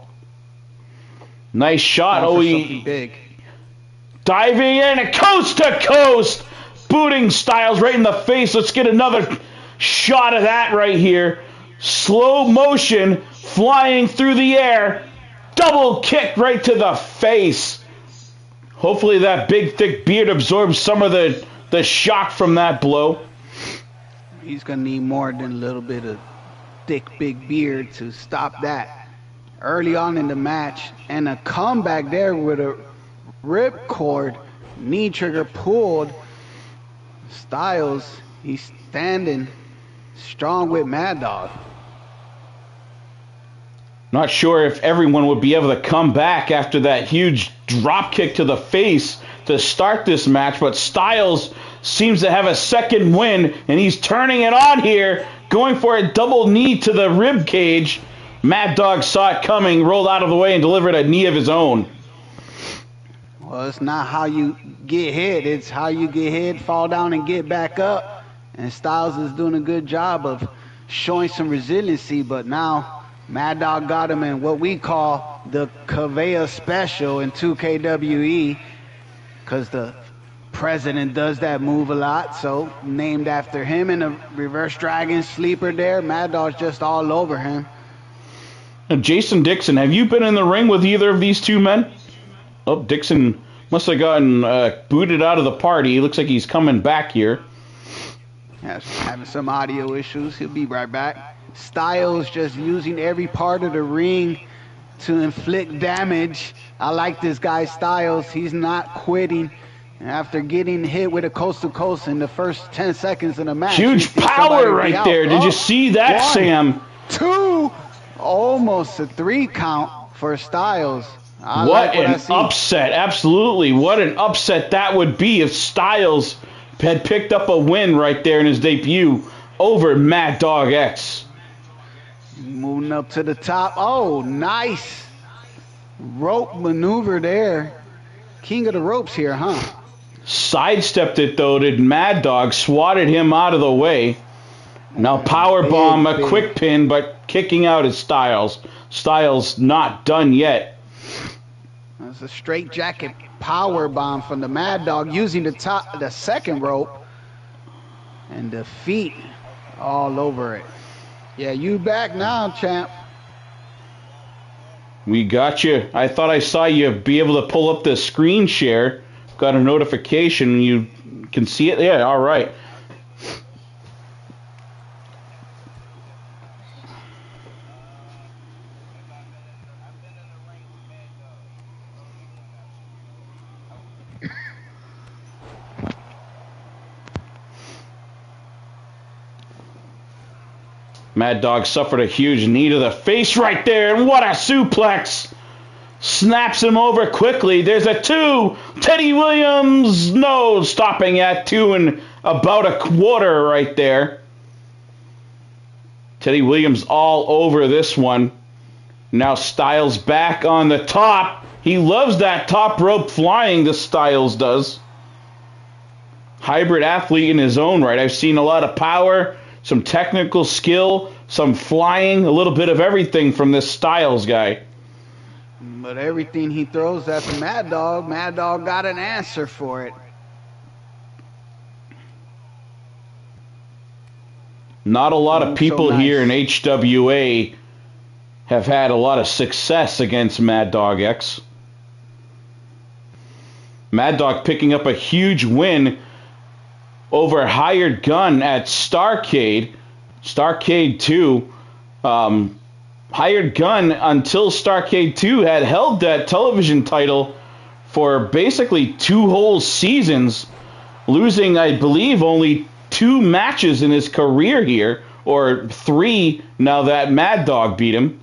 Speaker 1: Nice shot.
Speaker 3: Going for something big.
Speaker 1: Diving in, coast to coast, booting Styles right in the face. Let's get another shot of that right here. Slow motion, flying through the air, double kick right to the face. Hopefully that big, thick beard absorbs some of the shock from that blow.
Speaker 3: He's going to need more than a little bit of thick, big beard to stop that. Early on in the match, and a comeback there with a ripcord, knee trigger pulled. Styles, he's standing strong with Mad Dog.
Speaker 1: Not sure if everyone would be able to come back after that huge drop kick to the face to start this match, but Styles seems to have a second win, and he's turning it on here, going for a double knee to the rib cage. Mad Dog saw it coming, rolled out of the way, and delivered a knee of his own.
Speaker 3: Well, it's not how you get hit, it's how you get hit, fall down, and get back up. And Styles is doing a good job of showing some resiliency, but now Mad Dog got him in what we call the Conveyor Special in 2KWE, because the president does that move a lot, so named after him. And the Reverse Dragon Sleeper there, Mad Dog's just all over him.
Speaker 1: Now, Jason Dixon, have you been in the ring with either of these two men? Oh, Dixon must have gotten booted out of the party. Looks like he's coming back here.
Speaker 3: Yeah, having some audio issues. He'll be right back. Styles just using every part of the ring to inflict damage. I like this guy Styles. He's not quitting. After getting hit with a coast to coast in the first 10 seconds of the match.
Speaker 1: Huge power right there. Did you see that,
Speaker 3: One,
Speaker 1: Sam?
Speaker 3: 2, almost a 3 count for Styles.
Speaker 1: What an upset. Absolutely. What an upset that would be if Styles had picked up a win right there in his debut over Mad Dog X.
Speaker 3: Moving up to the top. Oh, nice rope maneuver there. King of the ropes here, huh?
Speaker 1: Sidestepped it, though, did Mad Dog. Swatted him out of the way. Now powerbomb, a quick pin, but kicking out is Styles. Styles not done yet.
Speaker 3: That's a straight jacket power bomb from the Mad Dog, using the second rope, and the feet all over it. Yeah, you back now, champ.
Speaker 1: We got you. I thought I saw you be able to pull up the screen share. Got a notification. You can see it there. All right. Mad Dog suffered a huge knee to the face right there, and what a suplex! Snaps him over quickly. There's a 2. Teddy Williams, no, stopping at 2 and about a quarter right there. Teddy Williams all over this one. Now Styles back on the top. He loves that top rope flying, the Styles does. Hybrid athlete in his own right. I've seen a lot of power, some technical skill, some flying, a little bit of everything from this Styles guy.
Speaker 3: But everything he throws at the Mad Dog got an answer for it.
Speaker 1: Not a lot of people here in HWA have had a lot of success against Mad Dog X. Mad Dog picking up a huge win over Hired Gun at Starrcade 2. Hired Gun, until Starrcade 2, had held that television title for basically 2 whole seasons, losing, I believe, only 2 matches in his career here, or 3 now that Mad Dog beat him.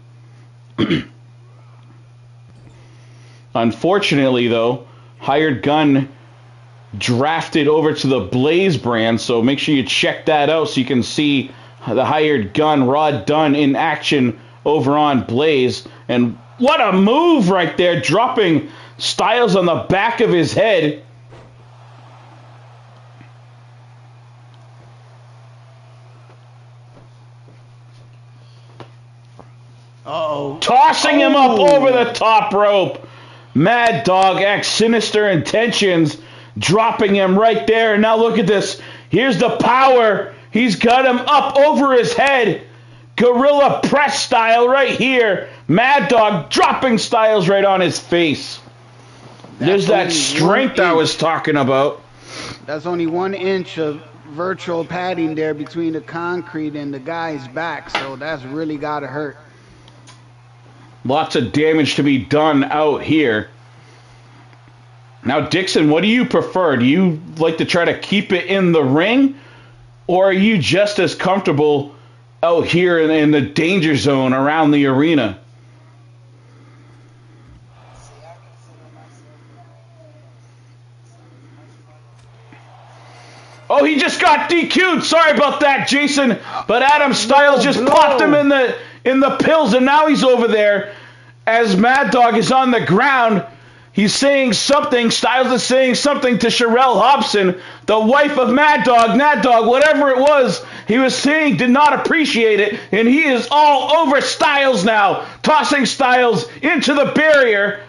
Speaker 1: Unfortunately, though, Hired Gun drafted over to the Blaze brand, so make sure you check that out so you can see the Hired Gun, Rod Dunn, in action over on Blaze. And what a move right there, dropping Styles on the back of his head.
Speaker 3: Uh-oh.
Speaker 1: Tossing him up over the top rope. Mad Dog X, Sinister Intentions, dropping him right there. And now look at this. Here's the power. He's got him up over his head. Gorilla press style right here. Mad Dog dropping Styles right on his face. There's that strength I was talking about.
Speaker 3: That's only 1 inch of virtual padding there between the concrete and the guy's back, so that's really got to hurt.
Speaker 1: Lots of damage to be done out here. Now, Dixon, what do you prefer? Do you like to try to keep it in the ring? Or are you just as comfortable out here in the danger zone around the arena? Oh, he just got DQ'd. Sorry about that, Jason. But Adam Styles just popped him in the pills, and now he's over there as Mad Dog is on the ground. He's saying something. Styles is saying something to Sherelle Hobson, the wife of Mad Dog, whatever it was he was saying, did not appreciate it, and he is all over Styles now, tossing Styles into the barrier,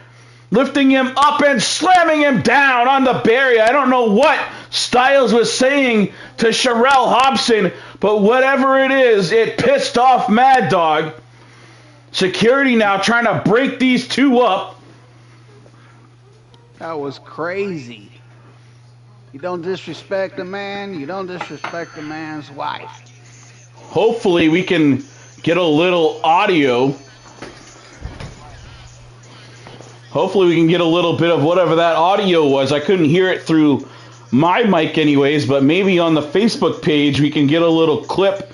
Speaker 1: lifting him up and slamming him down on the barrier. I don't know what Styles was saying to Sherelle Hobson, but whatever it is, it pissed off Mad Dog. Security now trying to break these two up.
Speaker 3: That was crazy. You don't disrespect a man, you don't disrespect a man's wife.
Speaker 1: Hopefully we can get a little audio. Hopefully we can get a little bit of whatever that audio was. I couldn't hear it through my mic anyways, but maybe on the Facebook page we can get a little clip.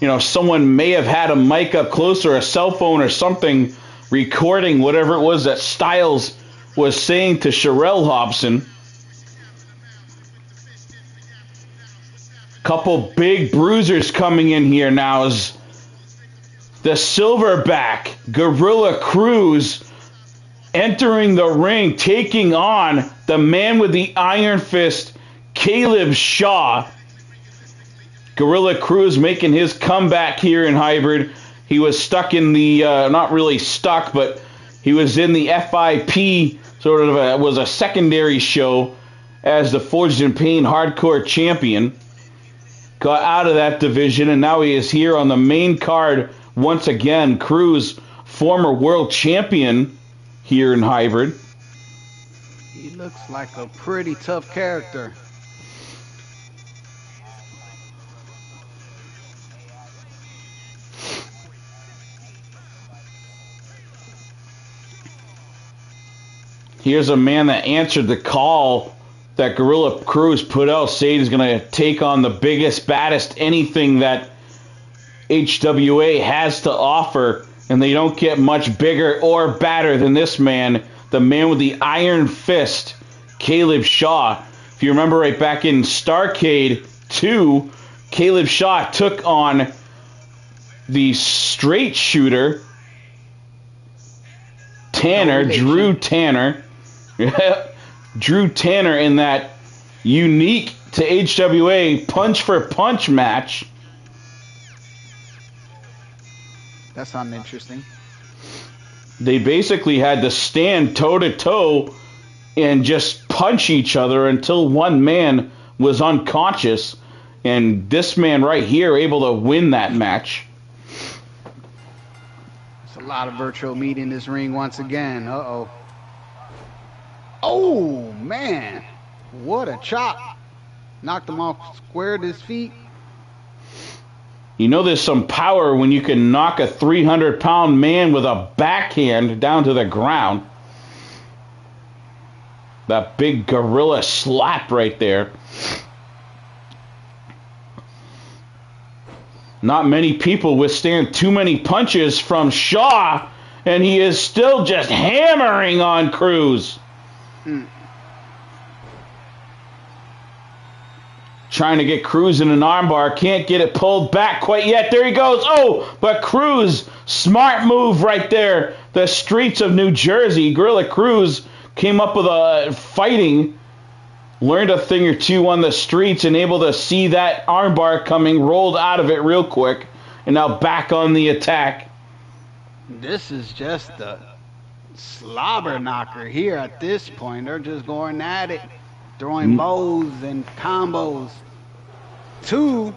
Speaker 1: You know, someone may have had a mic up close or a cell phone or something recording whatever it was that Styles was saying to Sherelle Hobson. Couple big bruisers coming in here now as the Silverback Gorilla Cruz entering the ring, taking on the man with the iron fist, Caleb Shaw. Gorilla Cruz making his comeback here in Hybrid. He was stuck in the, not really stuck, but he was in the FIP, was a secondary show as the Forged in Pain Hardcore Champion. Got out of that division, and now he is here on the main card once again. Cruz, former world champion here in Hybrid.
Speaker 3: He looks like a pretty tough character.
Speaker 1: Here's a man that answered the call that Gorilla Cruz put out, saying he's going to take on the biggest, baddest, anything that HWA has to offer, and they don't get much bigger or badder than this man, the man with the iron fist, Caleb Shaw. If you remember right back in Starrcade 2, Caleb Shaw took on the straight shooter, Drew Tanner. Drew Tanner in that unique to HWA punch for punch match.
Speaker 3: That sounds interesting.
Speaker 1: They basically had to stand toe-to-toe and just punch each other until one man was unconscious. And this man right here able to win that match.
Speaker 3: It's a lot of virtual meat in this ring once again. Uh-oh. Oh, man. What a chop. Knocked him off square at his feet.
Speaker 1: You know there's some power when you can knock a 300-pound man with a backhand down to the ground. That big gorilla slap right there. Not many people withstand too many punches from Shaw, and he is still just hammering on Cruz. Trying to get Cruz in an armbar. Can't get it pulled back quite yet. There he goes. Oh, but Cruz, smart move right there. The streets of New Jersey. Gorilla Cruz came up with a fighting, learned a thing or two on the streets, and able to see that armbar coming, rolled out of it real quick, and now back on the attack.
Speaker 3: This is just a slobber knocker here at this point. They're just going at it, throwing bows and combos. 2.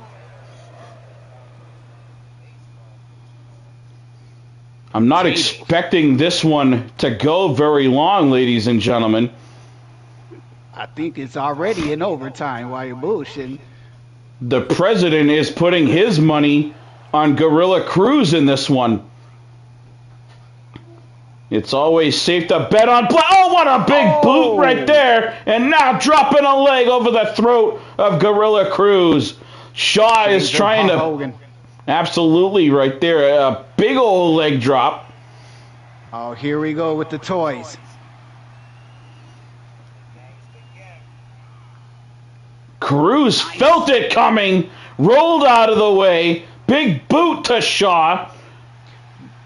Speaker 1: I'm not expecting this one to go very long, ladies and gentlemen.
Speaker 3: I think it's already in overtime while you're bullshitting.
Speaker 1: The president is putting his money on Gorilla Cruz in this one. It's always safe to bet on oh, what a big boot right there. And now dropping a leg over the throat of Gorilla Cruz. Shaw is trying to...
Speaker 3: Hogan.
Speaker 1: Absolutely right there. A big old leg drop.
Speaker 3: Oh, here we go with the toys.
Speaker 1: Cruz felt it coming. Rolled out of the way. Big boot to Shaw.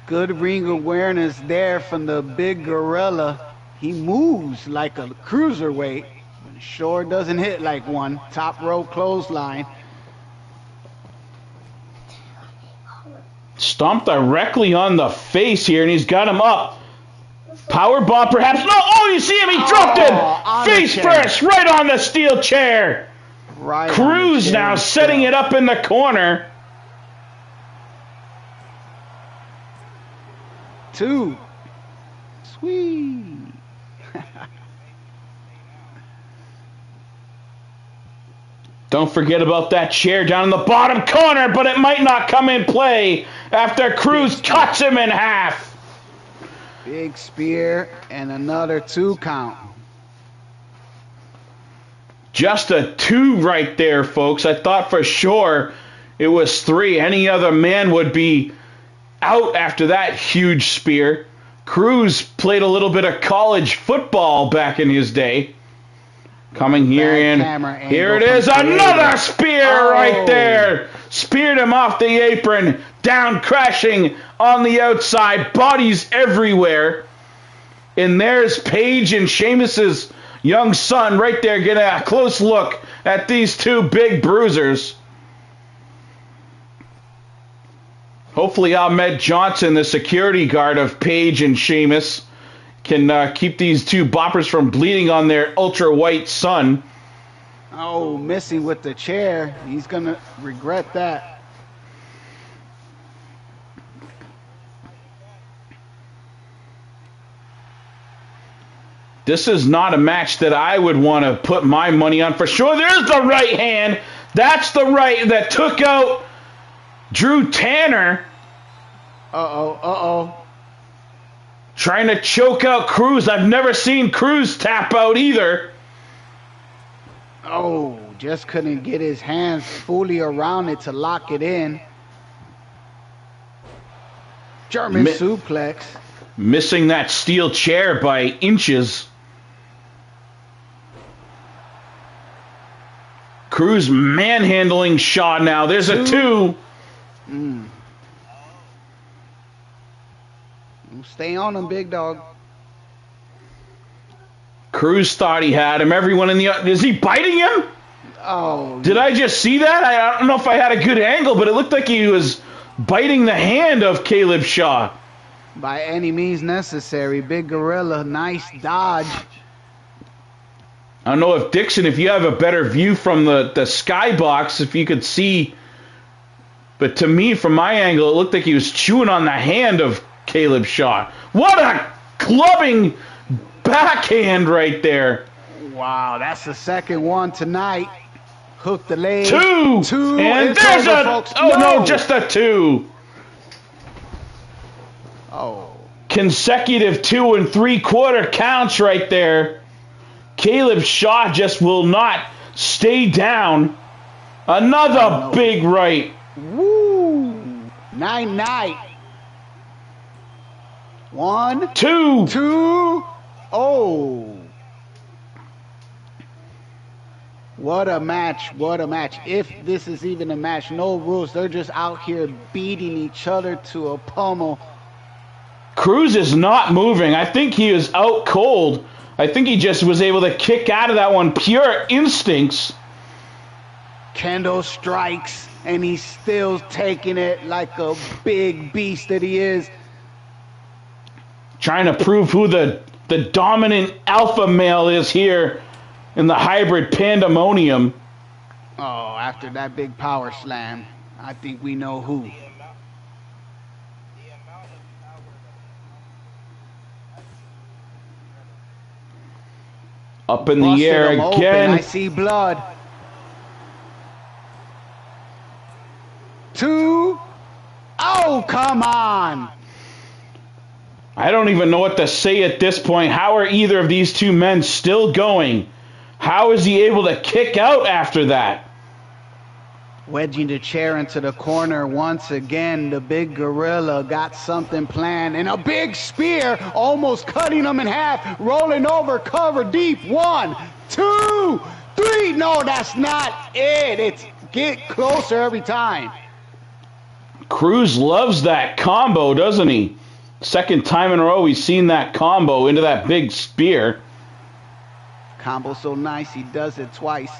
Speaker 3: Good ring awareness there from the big gorilla. He moves like a cruiserweight, but sure doesn't hit like one. Top rope clothesline.
Speaker 1: Stomped directly on the face here, and he's got him up. Power bomb perhaps. No, oh, you see him. He dropped him. Face first, right on the steel chair.
Speaker 3: Right.
Speaker 1: Cruz now setting it up in the corner.
Speaker 3: 2. Sweet.
Speaker 1: Don't forget about that chair down in the bottom corner, but it might not come in play after Cruz cuts him in half.
Speaker 3: Big spear and another 2 count.
Speaker 1: Just a 2 right there, folks. I thought for sure it was 3. Any other man would be out after that huge spear. Cruz played a little bit of college football back in his day. Coming here in. Here it is. Another spear right there. Speared him off the apron. Down crashing on the outside. Bodies everywhere. And there's Paige and Sheamus's young son right there getting a close look at these two big bruisers. Hopefully Ahmed Johnson, the security guard of Paige and Sheamus, can keep these two boppers from bleeding on their ultra-white son.
Speaker 3: Oh, missing with the chair. He's going to regret that.
Speaker 1: This is not a match that I would want to put my money on for sure. There's the right hand. That's the right that took out Drew Tanner.
Speaker 3: Uh-oh.
Speaker 1: Trying to choke out Cruz. I've never seen Cruz tap out either.
Speaker 3: Oh, just couldn't get his hands fully around it to lock it in. German suplex.
Speaker 1: Missing that steel chair by inches. Cruz manhandling Shaw now. There's a 2.
Speaker 3: Stay on him, big dog.
Speaker 1: Cruz thought he had him. Everyone in the... Is he biting him?
Speaker 3: Oh.
Speaker 1: Did I just see that? I don't know if I had a good angle, but it looked like he was biting the hand of Caleb Shaw.
Speaker 3: By any means necessary. Big Gorilla, nice dodge.
Speaker 1: I don't know if Dixon, if you have a better view from the skybox, if you could see. But to me, from my angle, it looked like he was chewing on the hand of Caleb Shaw. What a clubbing backhand right there.
Speaker 3: Wow, that's the second one tonight. Hook the leg.
Speaker 1: Two. And
Speaker 3: It's
Speaker 1: there's
Speaker 3: over,
Speaker 1: a...
Speaker 3: folks.
Speaker 1: Oh, no, just a 2.
Speaker 3: Oh.
Speaker 1: Consecutive 2 3/4 counts right there. Caleb Shaw just will not stay down. Another big right.
Speaker 3: Woo! Night. 1,
Speaker 1: 2.
Speaker 3: 2. Oh. What a match. If this is even a match, no rules. They're just out here beating each other to a pummel.
Speaker 1: Cruz is not moving. I think he is out cold. I think he just was able to kick out of that one. Pure instincts.
Speaker 3: Kendo strikes, and he's still taking it like a big beast that he is.
Speaker 1: Trying to prove who the dominant alpha male is here in the hybrid Pandemonium.
Speaker 3: Oh, after that big power slam, I think we know who.
Speaker 1: Up in
Speaker 3: Busted
Speaker 1: the air
Speaker 3: him open.
Speaker 1: again.
Speaker 3: I see blood. 2. Oh, come on.
Speaker 1: I don't even know what to say at this point. How are either of these two men still going? How is he able to kick out after that?
Speaker 3: Wedging the chair into the corner once again. The big gorilla got something planned. And a big spear almost cutting him in half. Rolling over, cover deep. 1, 2, 3. No, that's not it. It's get closer every time.
Speaker 1: Cruz loves that combo, doesn't he? Second time in a row we've seen that combo into that big spear.
Speaker 3: Combo so nice, he does it twice.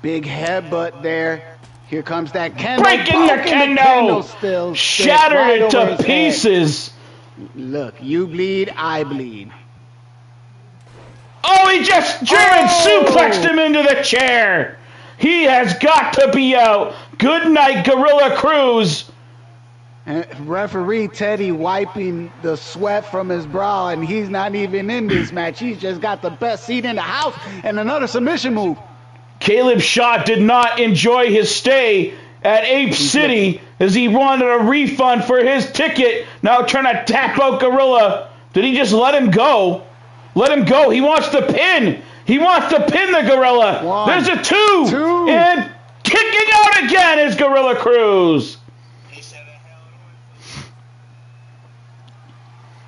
Speaker 3: Big headbutt there. Here comes that kendo.
Speaker 1: Breaking the kendo!
Speaker 3: Still
Speaker 1: Shattered
Speaker 3: right
Speaker 1: it to
Speaker 3: over his
Speaker 1: pieces.
Speaker 3: head. Look, you bleed, I bleed.
Speaker 1: Oh, he just German suplexed him into the chair. He has got to be out. Good night, Gorilla Cruz.
Speaker 3: And referee Teddy wiping the sweat from his brow, and he's not even in this match. He's just got the best seat in the house and another submission move.
Speaker 1: Caleb Shaw did not enjoy his stay at Ape City as he wanted a refund for his ticket. Now trying to tap out Gorilla. Did he just let him go? Let him go. He wants to pin. He wants to pin the Gorilla.
Speaker 3: 1,
Speaker 1: There's a 2.
Speaker 3: 2.
Speaker 1: And kicking out again is Gorilla Cruz.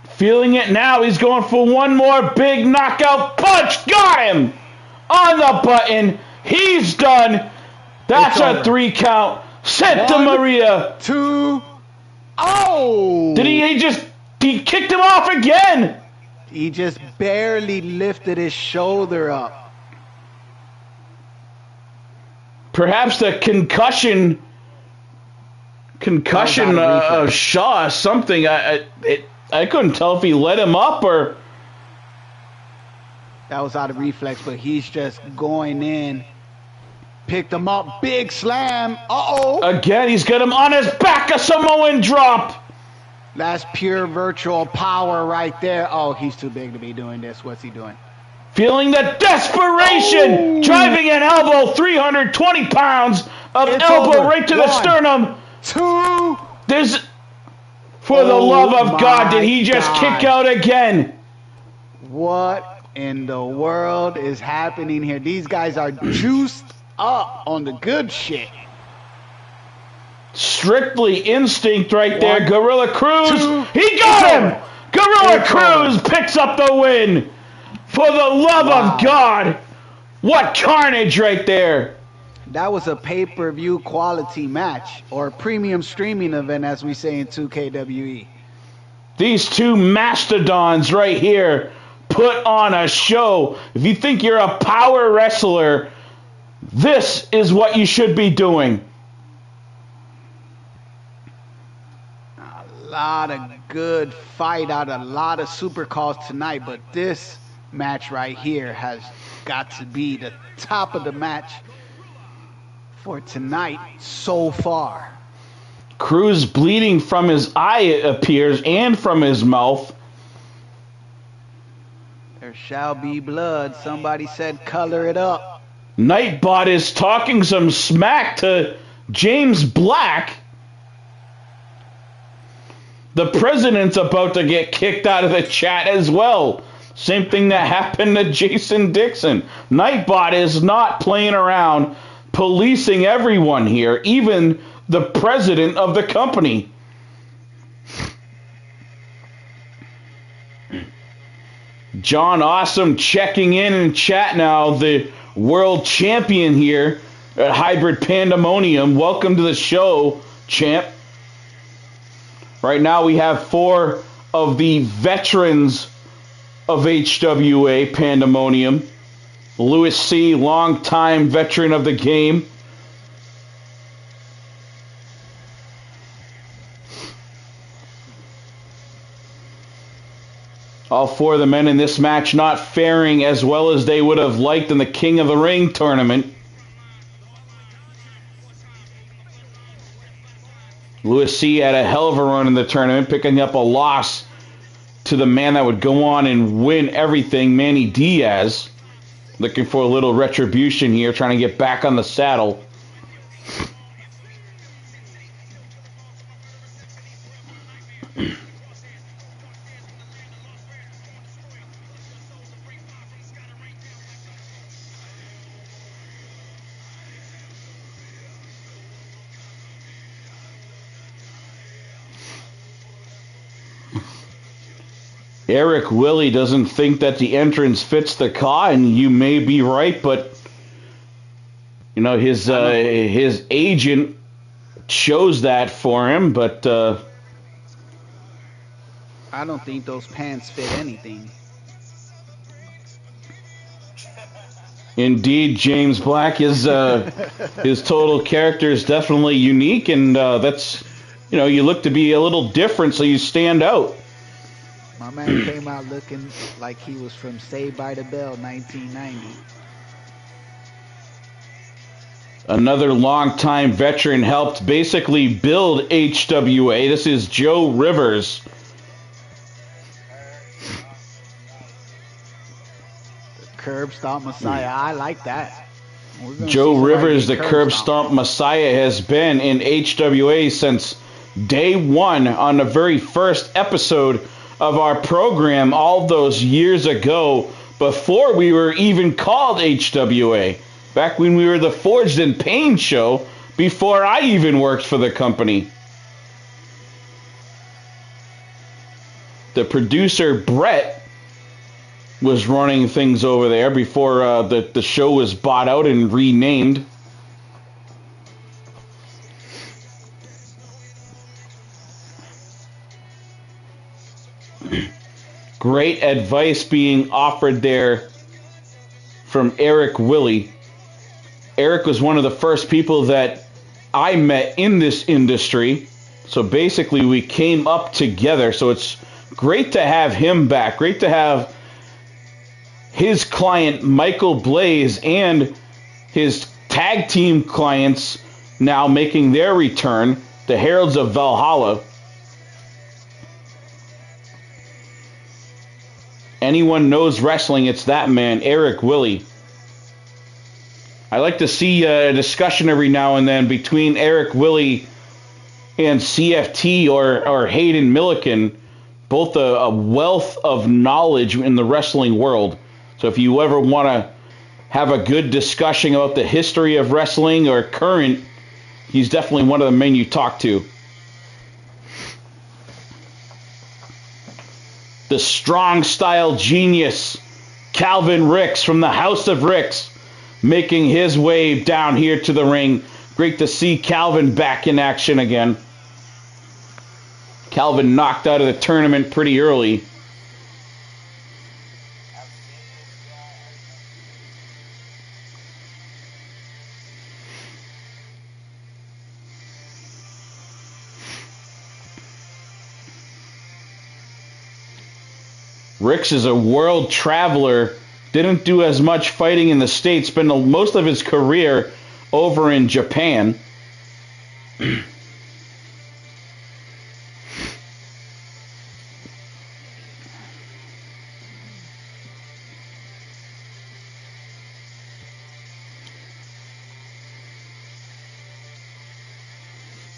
Speaker 1: Feeling it now. He's going for one more big knockout punch. Got him on the button. He's done. That's a 3 count. Santa
Speaker 3: 1,
Speaker 1: Maria.
Speaker 3: 2. Oh!
Speaker 1: Did he kicked him off again?
Speaker 3: He just barely lifted his shoulder up.
Speaker 1: Perhaps the concussion of Shaw, something. I couldn't tell if he let him up or.
Speaker 3: That was out of reflex, but he's just going in. Picked him up. Big slam. Uh-oh.
Speaker 1: Again, he's got him on his back. A Samoan drop.
Speaker 3: That's pure virtual power right there. Oh, he's too big to be doing this. What's he doing?
Speaker 1: Feeling the desperation. Driving an elbow. 320 pounds of elbow
Speaker 3: over.
Speaker 1: right to the
Speaker 3: 1,
Speaker 1: sternum.
Speaker 3: 2.
Speaker 1: There's. For the love of God, did he just kick out again?
Speaker 3: What in the world is happening here? These guys are juiced up on the good shit.
Speaker 1: Strictly instinct right there.
Speaker 3: 1,
Speaker 1: Gorilla Cruz.
Speaker 3: 2.
Speaker 1: He got him.
Speaker 3: Over.
Speaker 1: Gorilla
Speaker 3: It's
Speaker 1: Cruz
Speaker 3: over.
Speaker 1: picks up the win. For the love
Speaker 3: Wow.
Speaker 1: of God. What carnage right there.
Speaker 3: That was a pay-per-view quality match, or premium streaming event, as we say in 2KWE.
Speaker 1: These two mastodons right here put on a show. If you think you're a power wrestler, This is what you should be doing.
Speaker 3: A lot of good fight out of a lot of super calls tonight, but this match right here has got to be the top of the match for tonight so far.
Speaker 1: Cruz bleeding from his eye, it appears, and from his mouth.
Speaker 3: There shall be blood. Somebody said color it up.
Speaker 1: Nightbot is talking some smack to James Black. The president's about to get kicked out of the chat as well. Same thing that happened to Jason Dixon. Nightbot is not playing around, policing everyone here, even the president of the company. John Awesome checking in chat now, the world champion here at Hybrid Pandemonium. Welcome to the show, champ. Right now we have 4 of the veterans of HWA Pandemonium. Louis C., longtime veteran of the game. All 4 of the men in this match not faring as well as they would have liked in the King of the Ring tournament. Louis C. had a hell of a run in the tournament, picking up a loss to the man that would go on and win everything, Manny Diaz. Looking for a little retribution here, trying to get back on the saddle. Eric Willie doesn't think that the entrance fits the car, and you may be right, but you know his agent shows that for him. But
Speaker 3: I don't think those pants fit anything.
Speaker 1: Indeed, James Black is his total character is definitely unique, and that's you look to be a little different, so you stand out.
Speaker 3: My man came out looking like he was from Saved by the Bell 1990.
Speaker 1: Another longtime veteran helped basically build HWA. This is Joe Rivers.
Speaker 3: The Curb Stomp Messiah. I like that.
Speaker 1: Joe Rivers, the Curb Stomp Messiah, has been in HWA since day one on the very first episode of our program all those years ago, before we were even called HWA. Back when we were the Forged in Pain show, before I even worked for the company. The producer, Brett, was running things over there before the show was bought out and renamed. Great advice being offered there from Eric Willie. Eric was one of the first people that I met in this industry. So basically we came up together. So it's great to have him back. Great to have his client Michael Blaze and his tag team clients now making their return, the Heralds of Valhalla. Anyone knows wrestling, it's that man, Eric Willie. I like to see a discussion every now and then between Eric Willie and CFT or Hayden Milliken, both a wealth of knowledge in the wrestling world. So if you ever want to have a good discussion about the history of wrestling or current, he's definitely one of the men you talk to. The strong style genius, Calvin Ricks from the House of Ricks, making his way down here to the ring. Great to see Calvin back in action again. Calvin knocked out of the tournament pretty early. Ricks is a world traveler. Didn't do as much fighting in the States. Spent most of his career over in Japan.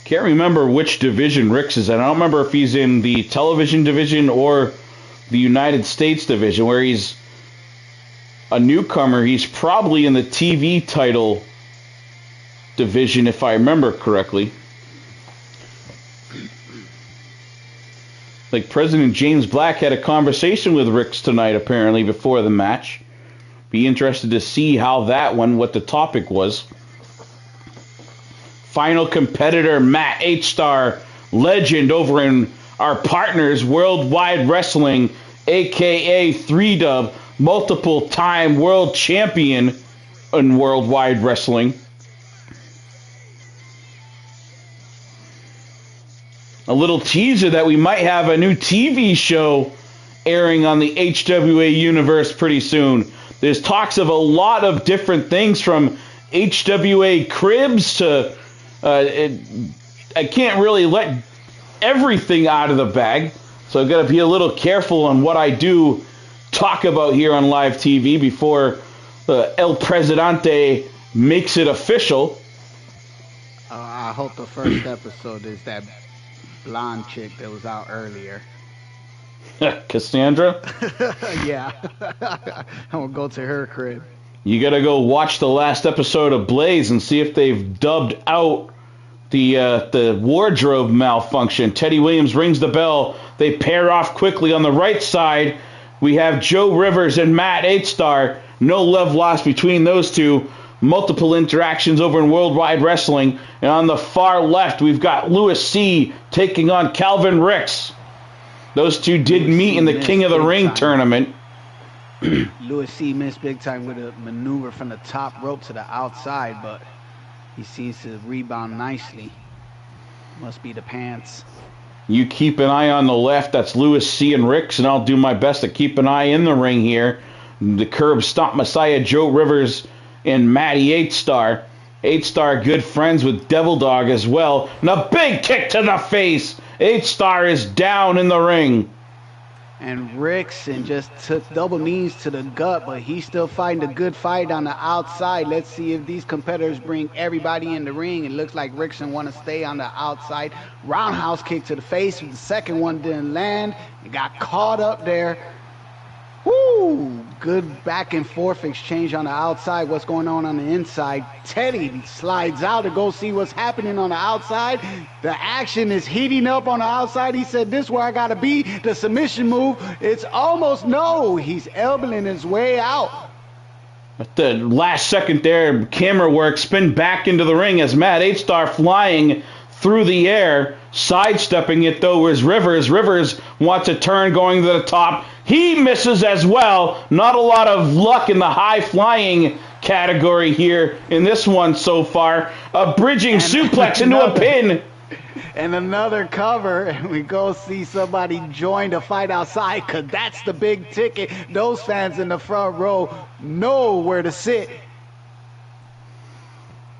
Speaker 1: Can't remember which division Ricks is in. I don't remember if he's in the television division or the United States division, where he's a newcomer. He's probably in the TV title division, if I remember correctly. Like President James Black had a conversation with Ricks tonight, apparently, before the match. Be interested to see how that went, what the topic was. Final competitor, Matt H-Star, legend over in our partners, Worldwide Wrestling, a.k.a. 3-Dub, multiple-time world champion in Worldwide Wrestling. A little teaser that we might have a new TV show airing on the HWA universe pretty soon. There's talks of a lot of different things, from HWA cribs to... I can't really let everything out of the bag, so I've got to be a little careful on what I do talk about here on live TV before El Presidente makes it official.
Speaker 3: I hope the first episode is that blonde chick that was out earlier.
Speaker 1: Cassandra?
Speaker 3: Yeah. I'm going to go to her crib.
Speaker 1: You got to go watch the last episode of Blaze and see if they've dubbed out the wardrobe malfunction. Teddy Williams rings the bell. They pair off quickly on the right side. We have Joe Rivers and Matt H-Star. No love lost between those two. Multiple interactions over in Worldwide Wrestling. And on the far left, we've got Louis C. taking on Calvin Ricks. Those two did meet in the King of the Ring tournament.
Speaker 3: Louis C. missed big time with a maneuver from the top rope to the outside, but he seems to rebound nicely. Must be the pants.
Speaker 1: You keep an eye on the left. That's Louis C. and Ricks, and I'll do my best to keep an eye in the ring here. The curb stomp Messiah, Joe Rivers, and Matty H-Star. H-Star good friends with Devil Dog as well. And a big kick to the face. H-Star is down in the ring.
Speaker 3: And Rickson just took double knees to the gut, but he's still fighting a good fight on the outside. Let's see if these competitors bring everybody in the ring. It looks like Rickson want to stay on the outside. Roundhouse kick to the face. The second one didn't land. It got caught up there. Woo! Good back and forth exchange on the outside. What's going on the inside? Teddy slides out to go see what's happening on the outside. The action is heating up on the outside. He said, this is where I got to be. The submission move. It's almost no. He's elbowing his way out.
Speaker 1: At the last second there, camera work, spin back into the ring as Matt H-Star flying through the air. Sidestepping it, though, was Rivers. Rivers wants a turn going to the top. He misses as well. Not a lot of luck in the high-flying category here in this one so far. A bridging suplex into a pin.
Speaker 3: And another cover, and we go see somebody join the fight outside, because that's the big ticket. Those fans in the front row know where to sit.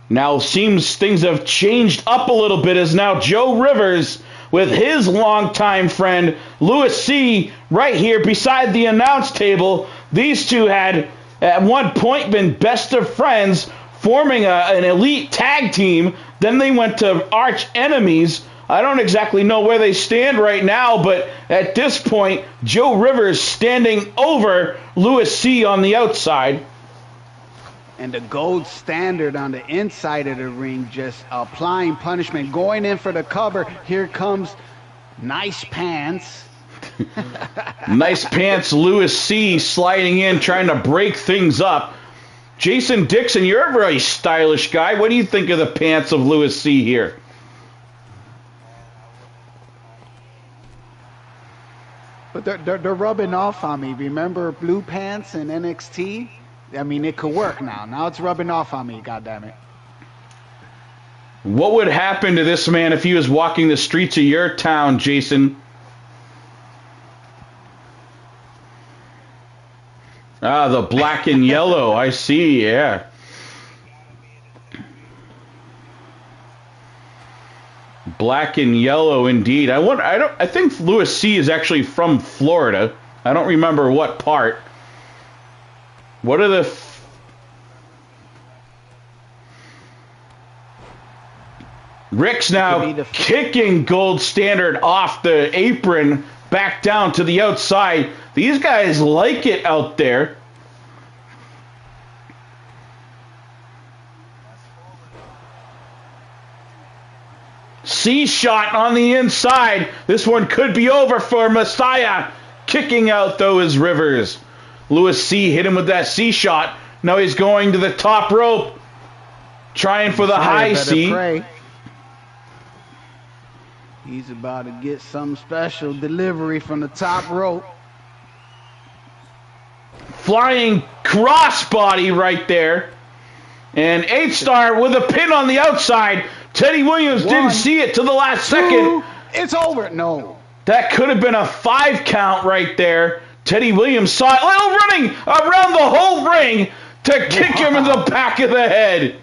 Speaker 1: Now seems things have changed up a little bit, as now Joe Rivers with his longtime friend Louis C. right here beside the announce table. These two had at one point been best of friends, forming an elite tag team. Then they went to arch enemies. I don't exactly know where they stand right now, but at this point, Joe Rivers standing over Louis C. on the outside.
Speaker 3: And the gold standard on the inside of the ring, just applying punishment, going in for the cover. Here comes Nice Pants.
Speaker 1: Nice Pants Louis C. sliding in, trying to break things up. Jason Dixon, you're a very stylish guy. What do you think of the pants of Louis C. here?
Speaker 3: But they're rubbing off on me. Remember Blue Pants in NXT? I mean, it could work now. Now it's rubbing off on me, goddammit.
Speaker 1: What would happen to this man if he was walking the streets of your town, Jason? Ah, the black and yellow. I see. Yeah. Black and yellow, indeed. I think Louis C is actually from Florida. I don't remember what part. What are the? Rick's now kicking Gold Standard off the apron back down to the outside. These guys like it out there. C shot on the inside. This one could be over for Messiah. Kicking out, though, is Rivers. Louis C hit him with that C shot. Now he's going to the top rope. Trying for the high C.
Speaker 3: Pray. He's about to get some special delivery from the top rope.
Speaker 1: Flying crossbody right there. And H-Star with a pin on the outside. Teddy Williams didn't see it till the last second.
Speaker 3: It's over. No.
Speaker 1: That could have been a 5 count right there. Teddy Williams saw it. Little running around the whole ring to kick him in the back of the head.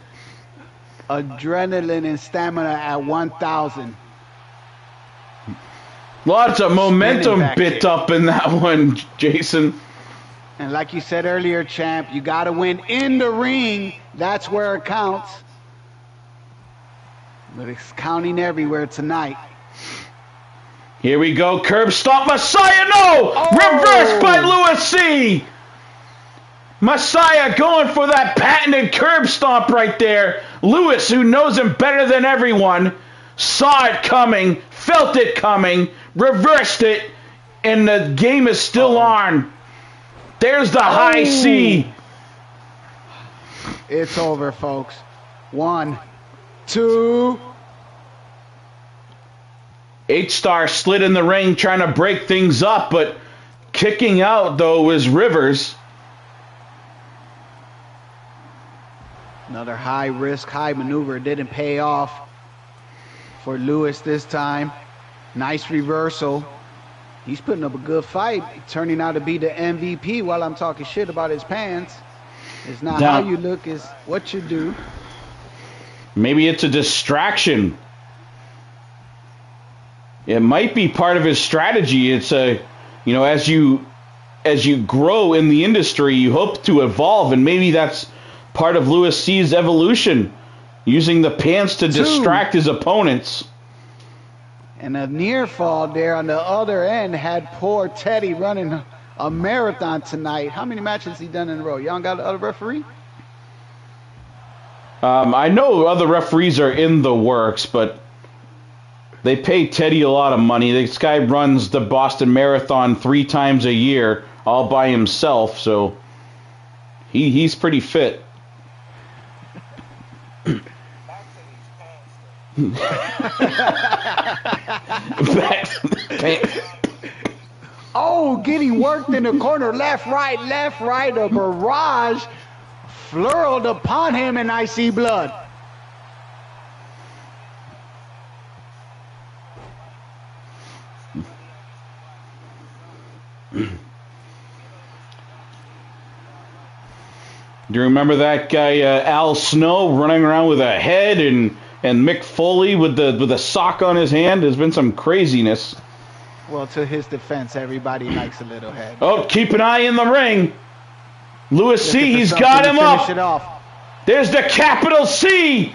Speaker 3: Adrenaline and stamina at 1,000.
Speaker 1: Lots of momentum bit up in that one, Jason.
Speaker 3: And like you said earlier, champ, you got to win in the ring. That's where it counts. But it's counting everywhere tonight.
Speaker 1: Here we go. Curb stomp. Messiah, no!
Speaker 3: Oh!
Speaker 1: Reversed by Louis C. Messiah going for that patented curb stomp right there. Louis, who knows him better than everyone, saw it coming, felt it coming, reversed it, and the game is still on. There's the high C.
Speaker 3: It's over, folks. 1, 2.
Speaker 1: H-Star slid in the ring trying to break things up, but kicking out, though, was Rivers.
Speaker 3: Another high risk, high maneuver. Didn't pay off for Louis this time. Nice reversal. He's putting up a good fight, turning out to be the MVP while I'm talking shit about his pants. It's not how you look, it's what you do.
Speaker 1: Maybe it's a distraction. It might be part of his strategy. It's as you grow in the industry, you hope to evolve, and maybe that's part of Louis C's evolution, using the pants to distract his opponents.
Speaker 3: And a near fall there on the other end had poor Teddy running a marathon tonight. How many matches he done in a row? Y'all got the other referee?
Speaker 1: I know other referees are in the works, but they pay Teddy a lot of money. This guy runs the Boston Marathon 3 times a year all by himself, so he's pretty fit.
Speaker 3: Oh, getting worked in the corner, left, right, a barrage flurled upon him, and I see blood.
Speaker 1: Do you remember that guy Al Snow running around with a head, and Mick Foley with the sock on his hand? There's been some craziness.
Speaker 3: Well, to his defense, everybody likes a little head.
Speaker 1: Oh, keep an eye in the ring. Louis C, he's got him up.
Speaker 3: It off.
Speaker 1: There's the capital C.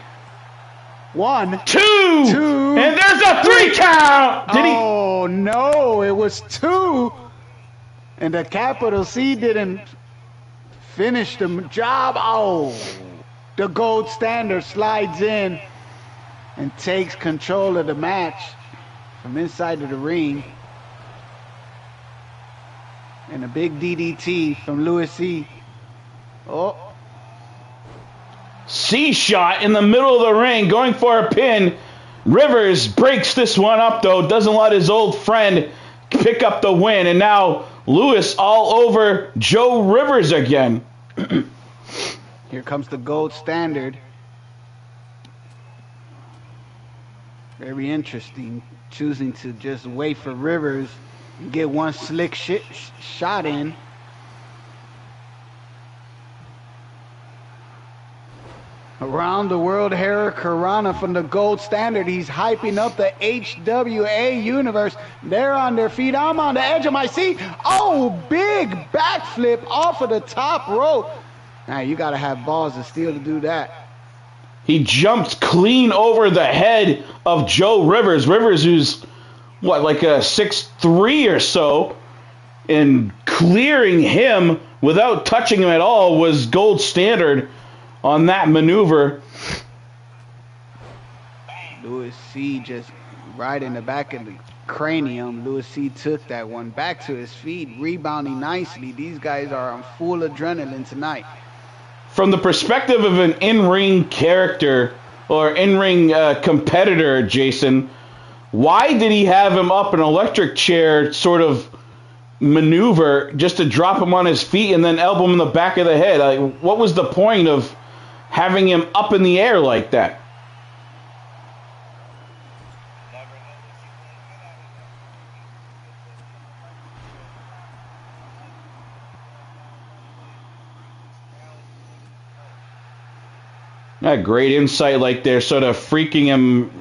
Speaker 3: 1,
Speaker 1: 2, and there's a 3 count.
Speaker 3: Oh, no, it was 2. And the capital C didn't finish the job. Oh, the gold standard slides in and takes control of the match from inside of the ring. And a big DDT from Louis C. Oh.
Speaker 1: C shot in the middle of the ring, going for a pin. Rivers breaks this one up, though. Doesn't let his old friend pick up the win. And now Louis all over Joe Rivers again.
Speaker 3: Here comes the gold standard. Very interesting. Choosing to just wait for Rivers and get one slick shot in. Around the world, Hurricanrana from the Gold Standard. He's hyping up the HWA universe. They're on their feet. I'm on the edge of my seat. Oh, big backflip off of the top rope. Now, you got to have balls of steel to do that.
Speaker 1: He jumped clean over the head of Joe Rivers. Rivers, who's, what, like a 6'3" or so, and clearing him without touching him at all was Gold Standard on that maneuver.
Speaker 3: Louis C. just right in the back of the cranium. Louis C. took that one back to his feet, rebounding nicely. These guys are on full adrenaline tonight.
Speaker 1: From the perspective of an in-ring character or in-ring competitor, Jason, why did he have him up an electric chair sort of maneuver just to drop him on his feet and then elbow him in the back of the head? Like, what was the point of having him up in the air like that? Not great insight, like they're sort of freaking him.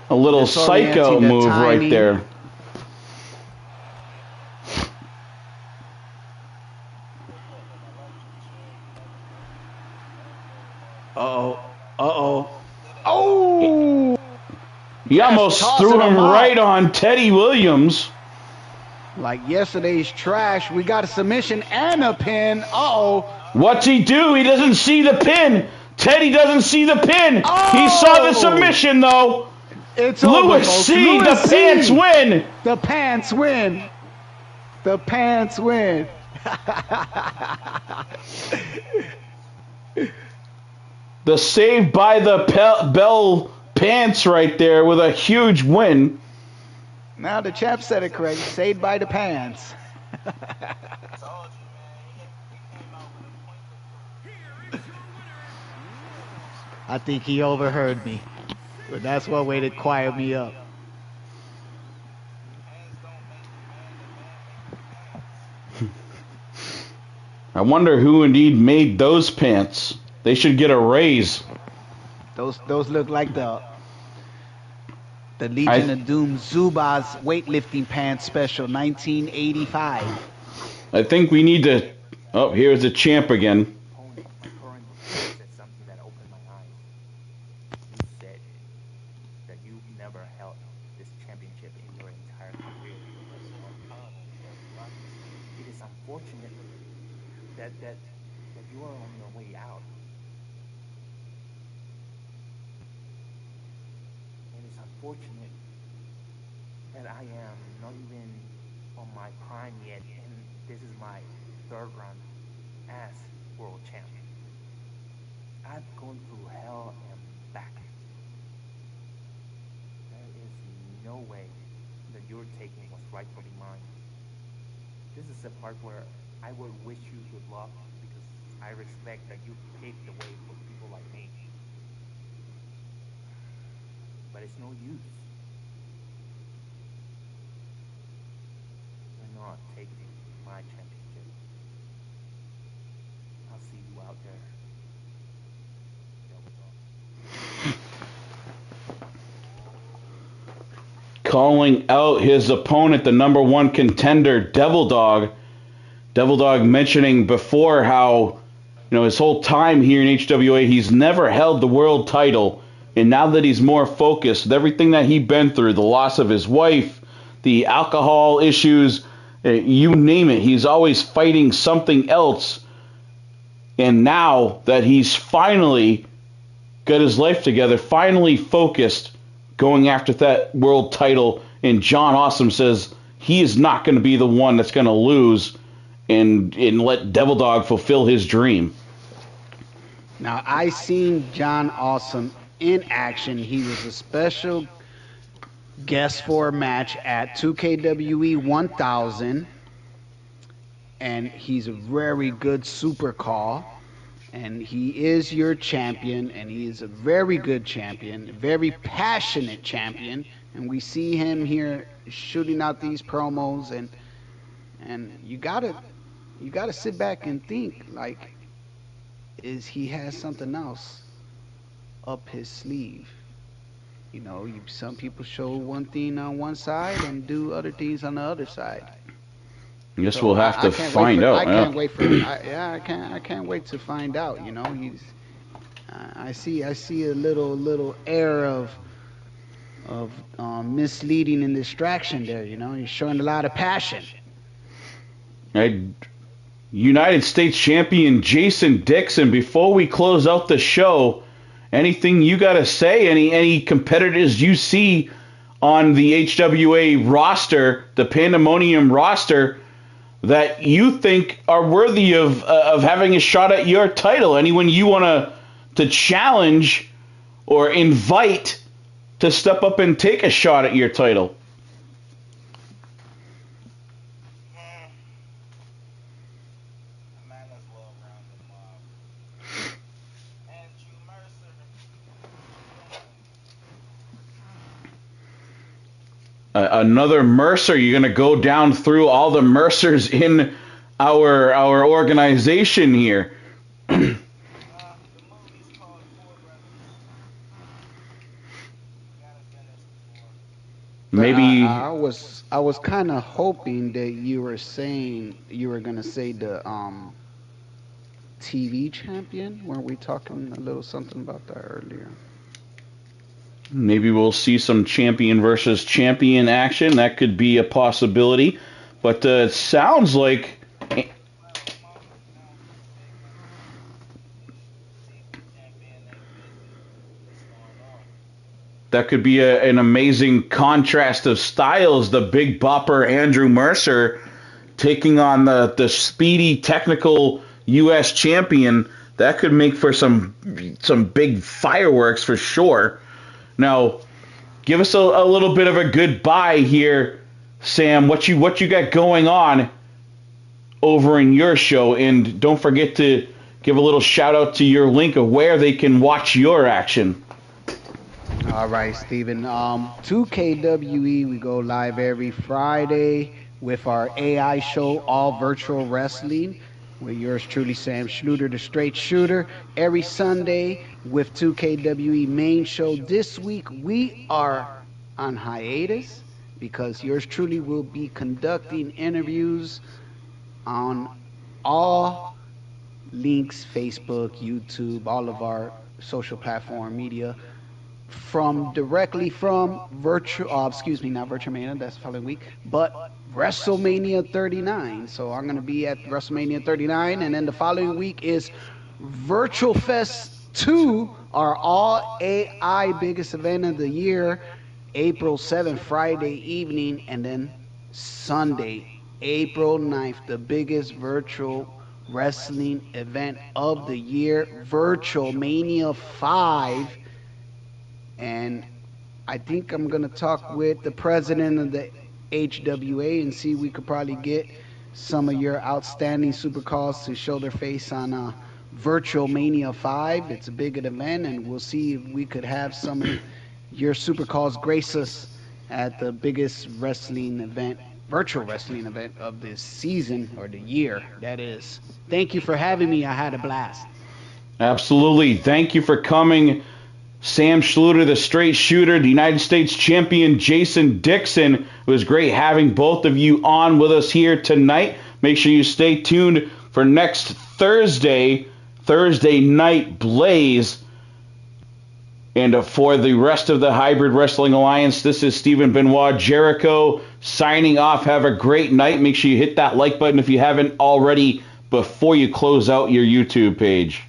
Speaker 1: A little psycho move right there.
Speaker 3: Oh!
Speaker 1: He almost threw him right on Teddy Williams.
Speaker 3: Like yesterday's trash, we got a submission and a pin.
Speaker 1: What's he do? He doesn't see the pin. Teddy doesn't see the pin.
Speaker 3: Oh!
Speaker 1: He saw the submission, though.
Speaker 3: It's over,
Speaker 1: Louis
Speaker 3: folks.
Speaker 1: C.
Speaker 3: Louis
Speaker 1: The
Speaker 3: C.
Speaker 1: pants win.
Speaker 3: The pants win. The pants win.
Speaker 1: The Saved by the Bell pants right there with a huge win.
Speaker 3: Now the champ said it correct. Saved by the pants. I think he overheard me. But that's one way to quiet me up.
Speaker 1: I wonder who indeed made those pants. They should get a raise.
Speaker 3: Those look like the Legion of Doom Zubaz weightlifting pants special, 1985.
Speaker 1: I think we need to... Oh, here's the champ again.
Speaker 6: Said something that opened my eyes. You said that you've never held this championship in your entire career. It is unfortunate that you are on your way out. It is unfortunate that I am not even on my prime yet, and this is my third run as world champion. I've gone through hell and back. There is no way that you're taking what's rightfully mine. This is the part where I would wish you good luck, because I respect that you paved the way for people like me. But it's no use. You're not taking my championship. I'll see you out there.
Speaker 1: Calling out his opponent, the number one contender, Devil Dog. Devil Dog mentioning before how, his whole time here in HWA, he's never held the world title. And now that he's more focused, with everything that he's been through, the loss of his wife, the alcohol issues, you name it, he's always fighting something else. And now that he's finally got his life together, finally focused, going after that world title, and John Awesome says he is not going to be the one that's going to lose and let Devil Dog fulfill his dream.
Speaker 3: Now, I seen John Awesome in action. He was a special guest for a match at 2KWE 1000, and he's a very good super call. And he is your champion, and he is a very good champion, a very passionate champion. And we see him here shooting out these promos, and you gotta sit back and think, like, is he has something else up his sleeve. You know, some people show one thing on one side and do other things on the other side.
Speaker 1: I guess
Speaker 3: So
Speaker 1: we'll have to find out.
Speaker 3: I can't wait for. I can't wait to find out. You know, I see a little air of misleading and distraction there. You know, he's showing a lot of passion.
Speaker 1: United States champion Jason Dixon, before we close out the show, anything you got to say? Any competitors you see on the HWA roster, the Pandemonium roster, that you think are worthy of having a shot at your title? Anyone you want to challenge or invite to step up and take a shot at your title? Another Mercer. You're going to go down through all the Mercers in our organization here. Maybe
Speaker 3: I was kind of hoping that you were gonna say the TV champion. Weren't we talking a little something about that earlier?
Speaker 1: Maybe we'll see some champion versus champion action. That could be a possibility. But it sounds like that could be an amazing contrast of styles. The big bopper Andrew Mercer taking on the speedy, technical U.S. champion. That could make for some big fireworks for sure. Now, give us a little bit of a goodbye here, Sam. What you got going on over in your show, and don't forget to give a little shout out to your link of where they can watch your action.
Speaker 3: All right, Steven. 2KWE, we go live every Friday with our AI show, All Virtual Wrestling, with yours truly, Sam Schluter, the Straight Shooter. Every Sunday with 2KWE main show. This week we are on hiatus because yours truly will be conducting interviews on all links, Facebook, YouTube, all of our social platform media, directly from not Virtual Mania, that's the following week, but WrestleMania 39. So I'm going to be at WrestleMania 39, and then the following week is Virtual Fest 2, our all AI biggest event of the year, April 7th, Friday evening, and then Sunday, April 9th, the biggest virtual wrestling event of the year, Virtual Mania 5. And I think I'm going to talk with the president of the HWA and see if we could probably get some of your outstanding supercars to show their face on Virtual Mania 5. It's a big event, and we'll see if we could have some of your supercars grace us at the biggest wrestling event, virtual wrestling event of this season, or the year, that is. Thank you for having me. I had a blast.
Speaker 1: Absolutely. Thank you for coming, Sam Schluter, the Straight Shooter, the United States champion Jason Dixon. It was great having both of you on with us here tonight. Make sure you stay tuned for next Thursday Night Blaze. And for the rest of the Hybrid Wrestling Alliance, this is Stephen Benoit Jericho signing off. Have a great night. Make sure you hit that like button if you haven't already before you close out your YouTube page.